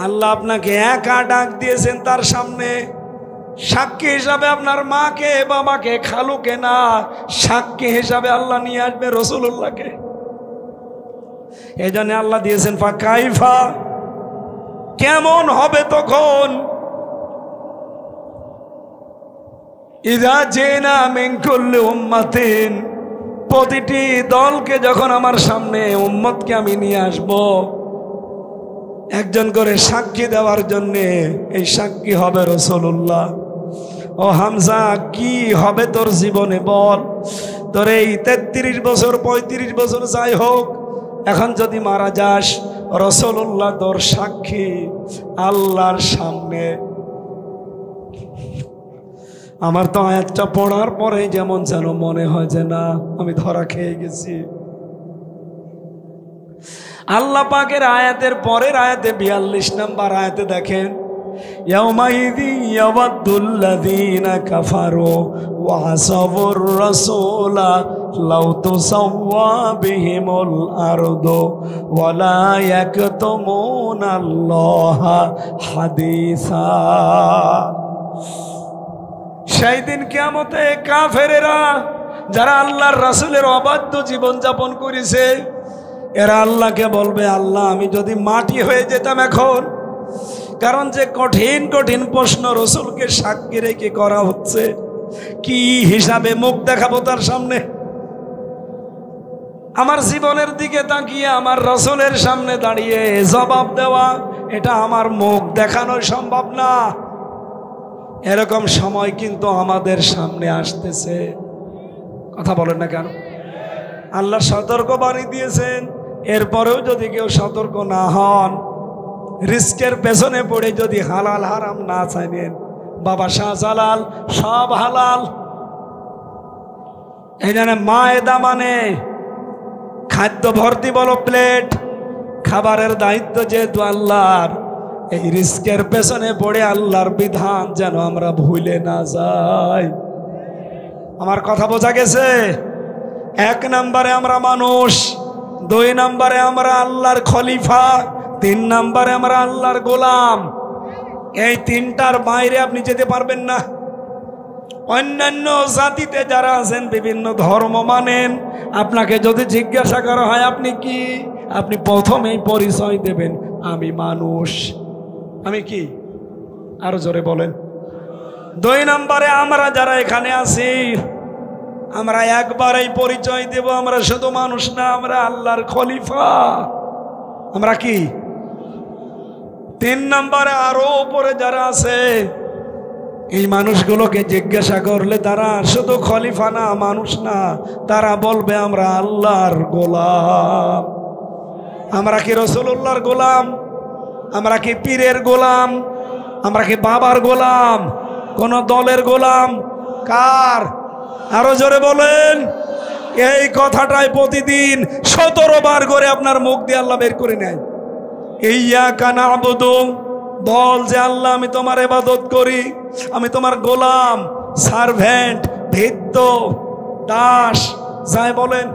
আল্লাহ আপনাকে একা ডাক দিয়েছেন তার সামনে। সাক্ষী হিসাবে আপনার মাকে, বাবাকে, খালুকে না, সাক্ষী হিসাবে আল্লাহ নিয়ে আসবে রাসূলুল্লাহকে। এই জন্য আল্লাহ দিয়েছেন ফাকাইফা, কেমন হবে তখন? ইযা জিনা মিন কুল্লি উম্মাতিন, প্রতিটি দলকে যখন আমার সামনে উম্মতকে আমি নিয়ে আসব একজন করে সাক্ষী দেওয়ার জন্যে, এই সাক্ষী হবে রাসূলুল্লাহ। ও হামজা, কি হবে তোর জীবনে বল? তোর এই 33 বছর 35 বছর যাই হোক, এখন যদি মারা যাস, রাসূলুল্লাহ তোর সাক্ষী আল্লাহর সামনে। আমার তো আয়াতটা পড়ার পরে যেমন যেন মনে হয় যে না, আমি ধরা খেয়ে গেছি। আল্লাহ পাকের আয়াতের পরের আয়াতে 42 নম্বর আয়াতে দেখেন, ইয়াউমাইযি ইয়াওয়াদ্দুল্লাযীনা কাফারু ওয়া আসাবুর রাসূলা লাউ তুসাওয়া বিহিমুল আরদু ওয়া লা ইয়াকতুমুনাল্লাহা হাদিসা। সেই দিন কিয়ামতে কাফেরেরা, যারা আল্লাহর রাসূলের অবাধ্য জীবন যাপন করেছে, এরা আল্লাহকে বলবে, আল্লাহ আমি যদি মাটি হয়ে যেতাম এখন। কারণ যে কঠিন কঠিন প্রশ্ন রাসূলকে সাক্ষী রেখে করা হচ্ছে, কি হিসাবে মুখ দেখাবো তার সামনে? আমার জীবনের দিকে তাকিয়ে আমার রাসূলের সামনে দাঁড়িয়ে জবাব দেওয়া, এটা আমার মুখ দেখানো সম্ভব না। এরকম সময় কিন্তু আমাদের সামনে আসতেছে। কথা বলেন না কেন? আল্লাহ সতর্ক বাণী দিয়েছেন, এরপরেও যদি কেউ সতর্ক না হন, রিস্কের পেছনে পড়ে যদি হালাল হারাম না চাইলেন, বাবা শাহজালাল সব হালাল। এই জন্য মায়েদা মানে খাদ্য ভর্তি বলো প্লেট, খাবারের দায়িত্ব যেহেতু আল্লাহর, এই রিস্কের পেছনে পড়ে আল্লাহর বিধান যেন আমরা ভুলে না যাই। আমার কথা বোঝা গেছে? 1 নম্বরে আমরা মানুষ, 2 নম্বরে আমরা আল্লাহর খলিফা, 3 নম্বরে আমরা আল্লাহর গোলাম। এই 3টার বাইরে আপনি যেতে পারবেন না। অন্যান্য জাতিতে যারা আছেন, বিভিন্ন ধর্ম মানেন, আপনাকে যদি জিজ্ঞাসা করা হয় আপনি কি, আপনি প্রথমেই পরিচয় দেবেন, আমি মানুষ। আমি কি? আরো জোরে বলেন। 2 নম্বরে আমরা যারা এখানে আছি, আমরা একবারেই পরিচয় দেব, আমরা শুধু মানুষ না, আমরা আল্লাহর খলিফা। আমরা কি? 3 নম্বরে আরো উপরে যারা আছে, এই মানুষগুলোকে জিজ্ঞাসা করলে তারা শুধু খলিফা না, মানুষ না, তারা বলবে আমরা আল্লাহর গোলাম। আমরা কি রাসূলুল্লাহর গোলাম? আমরা কি পীরের গোলাম? আমরা কি বাবার গোলাম? কোন দলের গোলাম? কার? আরো জোরে বলেন। এই কথাটাই প্রতিদিন 17 বার করে আপনার মুখ দিয়ে আল্লাহ বের করে নেয়। ইয়্যাকা না'বুদু, বল যে আল্লাহ আমি তোমার ইবাদত করি, আমি তোমার গোলাম, সার্ভেন্ট, ভিত্ত, দাস, যাই বলেন।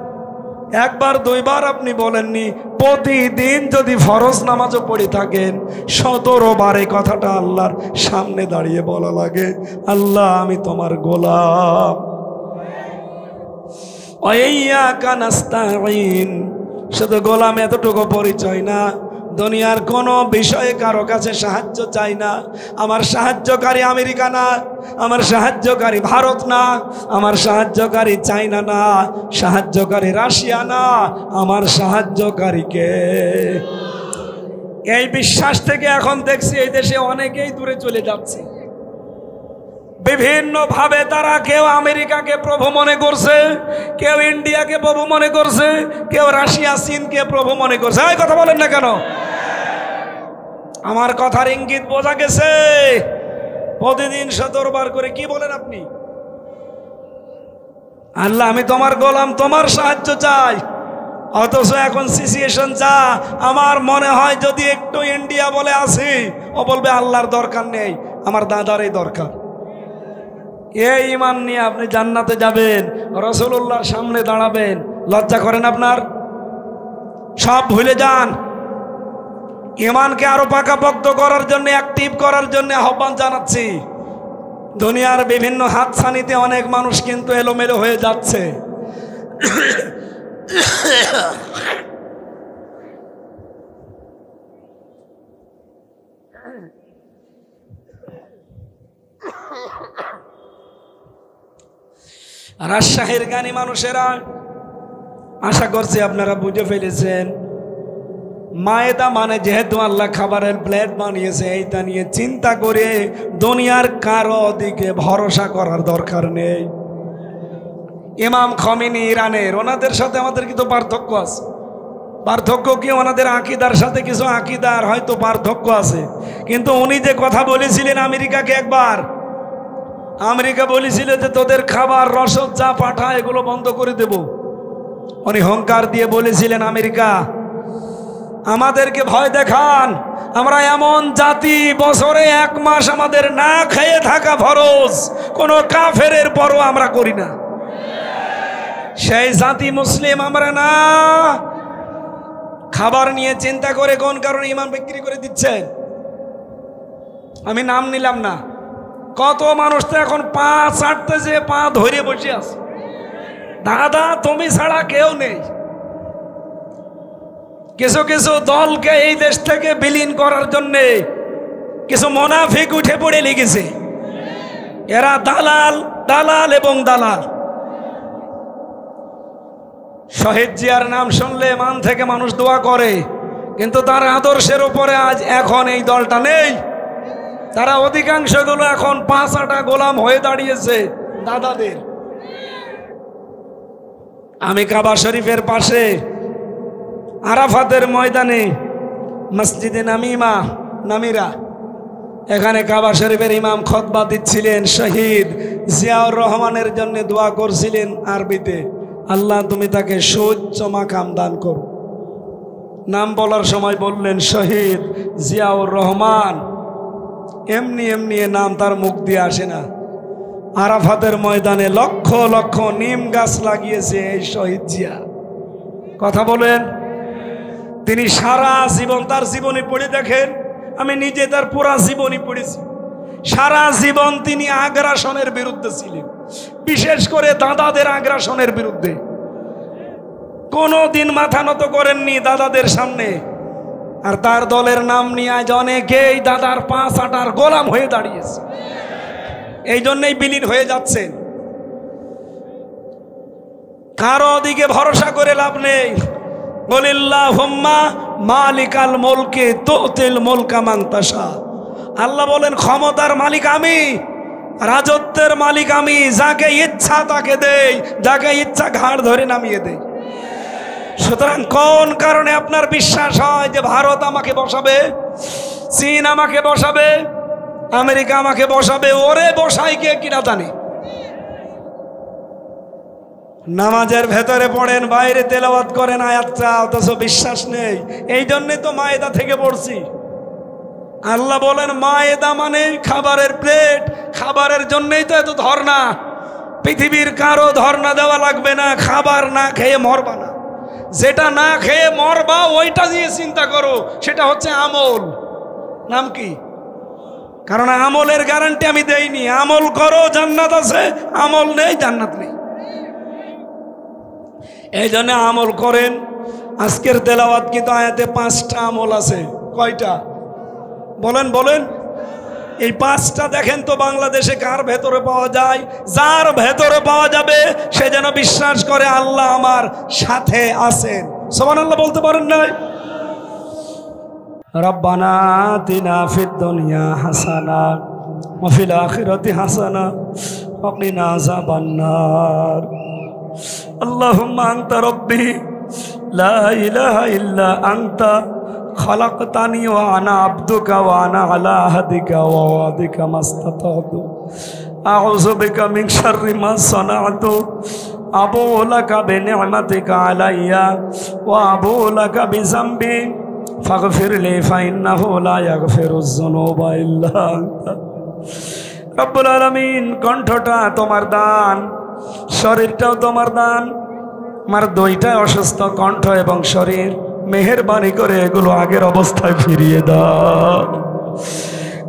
একবার দুইবার আপনি বলেননি, প্রতিদিন যদি ফরজ নামাজও পড়ে থাকেন 17 বার এই কথাটা আল্লাহর সামনে দাঁড়িয়ে বলা লাগে, আল্লাহ আমি তোমার গোলাম। ওয়াইয়াকা নাস্তাঈন, শুধু গোলাম এতটুকু পরিচয় না, দুনিয়ার কোনো বিষয়ে কারো কাছে সাহায্য চাই না। আমার সাহায্যকারী আমেরিকা না, আমার সাহায্যকারী ভারত না, আমার সাহায্যকারী চায়না না, সাহায্যকারী রাশিয়া না, আমার সাহায্যকারীকে। এই বিশ্বাস থেকে এখন দেখছি এই দেশে অনেকেই দূরে চলে যাচ্ছে। বিভিন্ন ভাবে তারা কেউ আমেরিকাকে প্রভু মনে করছে, কেউ ইন্ডিয়াকে প্রভু মনে করছে, কেউ রাশিয়া চীনকে প্রভু মনে করছে। এই কথা বলেন না কেন? আমার কথার ইঙ্গিত বোঝা গেছে? প্রতিদিন 17 বার করে কি বলেন আপনি? আল্লাহ আমি তোমার গোলাম, তোমার সাহায্য চাই। অথচ এখন সিচুয়েশন যা, আমার মনে হয় যদি একটু ইন্ডিয়া বলে আসি, ও বলবে আল্লাহর দরকার নেই, আমার দাদারই দরকার। এই ঈমান নিয়ে আপনি জান্নাতে যাবেন, রাসূলুল্লাহর সামনে দাঁড়াবেন, লজ্জা করেন আপনার? সব ভুলে যান। ঈমানকে আরো পাকাপোক্ত করার জন্য, অ্যাক্টিভ করার জন্য আহ্বান জানাচ্ছি। দুনিয়ার বিভিন্ন হাতছানিতে অনেক মানুষ কিন্তু এলোমেলো হয়ে যাচ্ছে। রাজশাহীর জ্ঞানী মানুষেরা, আশা করছি আপনারা বুঝে ফেলেছেন, মায়েদা মানে যেহেতু আল্লাহ খাবারের প্লেট বানিয়েছে, এইটা নিয়ে চিন্তা করে দুনিয়ার কারো দিকে ভরসা করার দরকার নেই। ইমাম খমিনি ইরানের, ওনাদের সাথে আমাদের কিন্তু পার্থক্য আছে। পার্থক্য কি? ওনাদের আকীদার সাথে কিছু আকীদার হয়তো পার্থক্য আছে, কিন্তু উনি যে কথা বলেছিলেন আমেরিকাকে একবার, আমেরিকা বলেছিল যে তোদের খাবার, রসদ যা পাঠায় এগুলো বন্ধ করে দেব। উনি হুঙ্কার দিয়ে বলেছিলেন, আমেরিকা আমাদেরকে ভয় দেখান, আমরা এমন জাতি, বছরে 1 মাস আমাদের না খেয়ে থাকা ফরজ, কোনো কাফেরের পরোয়া আমরা করি না। সেই জাতি মুসলিম আমরা না। খাবার নিয়ে চিন্তা করে কোন কারণে ঈমান বিক্রি করে দিচ্ছেন? আমি নাম নিলাম না। কত মানুষ তো এখন পা চাটতে যে পা ধরে বসে আছে, দাদা তুমি ছাড়া কেউ নেই। কিছু কিছু দলকে এই দেশ থেকে বিলীন করার জন্য কিছু মুনাফিক উঠে পড়ে লেগেছে। এরা দালাল, দালাল এবং দালাল। শহীদ জিয়ার নাম শুনলে মান থেকে মানুষ দোয়া করে, কিন্তু তার আদর্শের উপরে আজ এখন এই দলটা নেই। তারা অধিকাংশগুলো এখন 5-8টা গোলাম হয়ে দাঁড়িয়েছে দাদাদের। আমি কাবা শরীফের পাশে আরাফাতের ময়দানে মসজিদে নামিরা, এখানে কাবা শরীফের ইমাম খুতবা দিচ্ছিলেন। শহীদ জিয়াউর রহমানের জন্য দোয়া করছিলেন আরবিতে, আল্লাহ তুমি তাকে সুউচ্চ মাকাম দান করো। নাম বলার সময় বললেন শহীদ জিয়াউর রহমান। এমনি এমনি নাম তার মুখ দিয়ে আসে না। আরাফাতের ময়দানে লক্ষ লক্ষ নিম গাছ লাগিয়েছে এই শহীদ জিয়া। কথা বলেন। তিনি সারা জীবন, তার জীবনী পড়ে দেখেন, আমি নিজে তার পুরা জীবনী পড়েছি। সারা জীবন তিনি আগ্রাসনের বিরুদ্ধে ছিলেন, বিশেষ করে দাদাদের আগ্রাসনের বিরুদ্ধে। কোনোদিন মাথা নত করেননি দাদাদের সামনে। আর তার দলের নাম নিয়ে আজ অনেকেই দাদার 5-8টার গোলাম হয়ে দাঁড়িয়েছে। এই জন্যই বিলীন হয়ে যাচ্ছেন। কারো দিকে ভরসা করে লাভ নেই। বলিল্লাহুম্মা মালিকাল মুলকি তুতিল মুলকা মান তাশা। আল্লাহ বলেন ক্ষমতার মালিক আমি, রাজত্বের মালিক আমি, যাকে ইচ্ছা তাকে দেই, যাকে ইচ্ছা ঘাড় ধরে নামিয়ে দেই। সুতরাং কোন কারণে আপনার বিশ্বাস হয় যে ভারত আমাকে বসাবে, চীন আমাকে বসাবে, আমেরিকা আমাকে বসাবে? ওরে বসাই কে কিনা জানি। নামাজের ভেতরে পড়েন, বাইরে তেলাওয়াত করেন আয়াতটা, অথচ বিশ্বাস নেই। এই জন্যই তো মায়েদা থেকে পড়ছি। আল্লাহ বলেন মায়েদা মানে খাবারের প্লেট, খাবারের জন্যই তো এত ধর্ণা। পৃথিবীর কারো ধর্ণা দেওয়া লাগবে না, খাবার না খেয়ে মরবা না। যেটা না খেয়ে মরবা ওইটা দিয়ে চিন্তা করো, সেটা হচ্ছে আমল। নাম কি? কারণ আমলের গ্যারান্টি আমি দেইনি। আমল করো জান্নাত আছে, আমল নেই জান্নাত নেই। এই জন্য আমল করেন। আজকের তেলাওয়াত কিন্তু আয়াতে 5টা আমল আছে। কয়টা বলেন বলেন? এই 5টা দেখেন তো বাংলাদেশে কার ভেতরে পাওয়া যায়? যার ভেতরে পাওয়া যাবে সে যেন বিশ্বাস করে আল্লাহ আমার সাথে আছেন। সুবহানাল্লাহ বলতে পারেন না? রব্বানা আতিনা ফিদ দুনিয়া হাসানা ওয়া ফিল আখিরাতি হাসানা ওয়া কিনা আযাবান নার। আল্লাহুম্মা আনতা রব্বি লা ইলাহা ইল্লা আনতা খালাকতানি ওয়া আনা আবদুকা ওয়া আনা আলা আহদিকা ওয়া ওয়াদিকা মাস্তাতাতু আউযু বিকা মিন শাররি মা সানাতু আবুউ লাকা বিনি'মাতিকা আলাইয়া ওয়া আবুউ লাকা বিযামবি ফাগফিরলি ফাইন্নাহু লা ইয়াগফিরুয যুনুবা ইল্লা আনতা। রব্বুল আলামিন, কণ্ঠটা তোমার দান, শরীরটাও তোমার দান। আমার 2টাই অসুস্থ, কণ্ঠ এবং শরীর। মেহেরবানি করে এগুলো আগের অবস্থায় ফিরিয়ে দাও।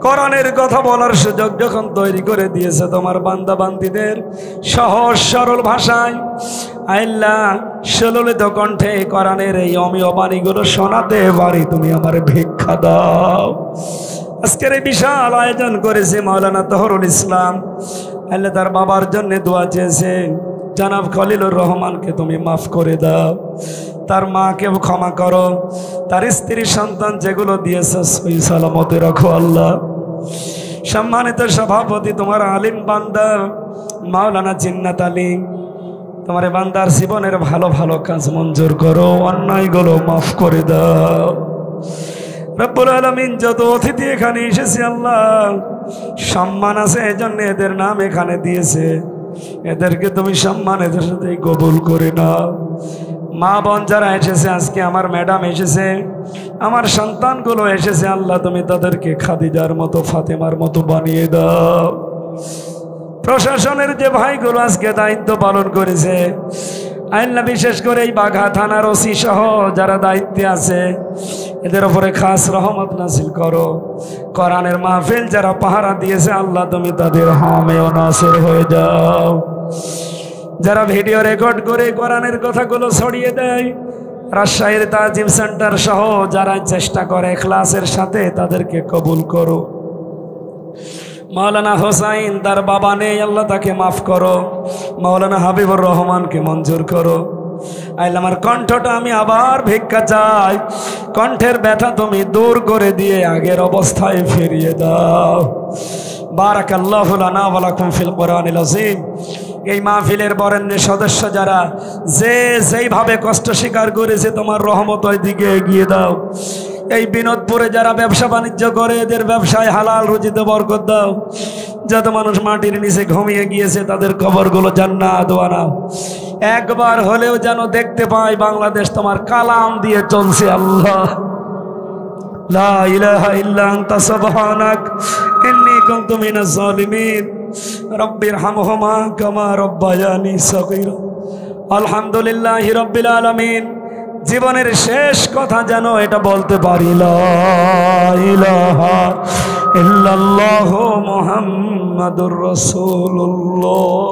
কোরআনের কথা বলার সুযোগ যখন তৈরি করে দিয়েছে তোমার বান্দা বান্দীদের সহজ সরল ভাষায়, আল্লাহ সুললিত কণ্ঠে কোরআনের এই অমীয় বাণীগুলো শোনাতে পারি, তুমি আমার ভিক্ষা দাও। আজকের এই বিশাল আয়োজন করেছে মাওলানা তহরুল ইসলাম। আল্লাহ তার বাবার জন্য দোয়া চেয়েছে, জনাব খলিলুর রহমানকে তুমি মাফ করে দাও, তার মাকেও ক্ষমা করো, তার স্ত্রী সন্তান যেগুলো দিয়েছে সহি সালামতে রাখো আল্লাহ। সম্মানিত সভাপতি তোমার আলিম বান্দা মাওলানা জিন্নাত আলী, তোমার বান্দার জীবনের ভালো ভালো কাজ মঞ্জুর করো, অন্যায়গুলো মাফ করে দাও। রব্বুল আলামিন, যত অতিথি এখানে এসেছে আল্লাহ, সম্মান আছে এজন্য এদের নাম এখানে দিয়েছে, এদেরকে তুমি সম্মান এদের সাথে কবুল করে নাও। মা বোন যারা এসেছে, আজকে আমার ম্যাডাম এসেছে, আমার সন্তানগুলো এসেছে, আল্লাহ তুমি তাদেরকে খাদিজার মতো ফাতেমার মতো বানিয়ে দাও। প্রশাসনের যে ভাইগুলো আজকে দায়িত্ব পালন করেছে আল্লাহ, বিশেষ করে এই বাঘা থানার ওসি সহ যারা দায়িত্বে আছে, এদের উপরে খাস রহমত নাজিল করো। কোরআনের মাহফিল যারা পাহারা দিয়েছে আল্লাহ তুমি তাদের হামে ও নাসির হয়ে যাও। যারা ভিডিও রেকর্ড করে কোরআনের কথাগুলো ছড়িয়ে দেয়, রাজশাহীর তাজিম সেন্টার সহ যারা চেষ্টা করে ইখলাসের সাথে, তাদেরকে কবুল করো। মাওলানা হোসাইন, তার বাবা নেই, আল্লাহ তাকে মাফ করো। মাওলানা হাবিবুর রহমানকে মঞ্জুর করো। আল্লাহ আমার কণ্ঠটা আমি আবার ভিক্ষা চাই, কণ্ঠের ব্যথা তুমি দূর করে দিয়ে আগের অবস্থায় ফিরিয়ে দাও। বারাকাল্লাহু লানা ওয়া লাকুম ফিল কোরআনিল আযীম। এই মাহফিলের বরেণ্য সদস্য যারা যেইভাবে কষ্ট স্বীকার করেছে, তোমার রহমত ওই দিকে এগিয়ে দাও। এই বিনোদপুরে যারা ব্যবসা বাণিজ্য করে, এদের ব্যবসায় হালাল রুজিতে বরকত দাও। যত মানুষ মাটির নিচে ঘুমিয়ে গিয়েছে তাদের কবরগুলো জান্নাত বানাও। একবার হলেও যেন দেখতে পাই বাংলাদেশ তোমার কালাম দিয়ে চলছে। আল্লাহ, লা ইলাহা ইল্লা আনতা সুবহানাক ইন্নী কুনতু মিনাজ জালিমিন। রব্বিরহামহুমা কামা রব্বায়ানি সগীরা। আলহামদুলিল্লাহি রাব্বিল আলামিন। জীবনের শেষ কথা যেন এটা বলতে পারি, লা ইলাহা ইল্লাল্লাহু মুহাম্মাদুর রাসূলুল্লাহ।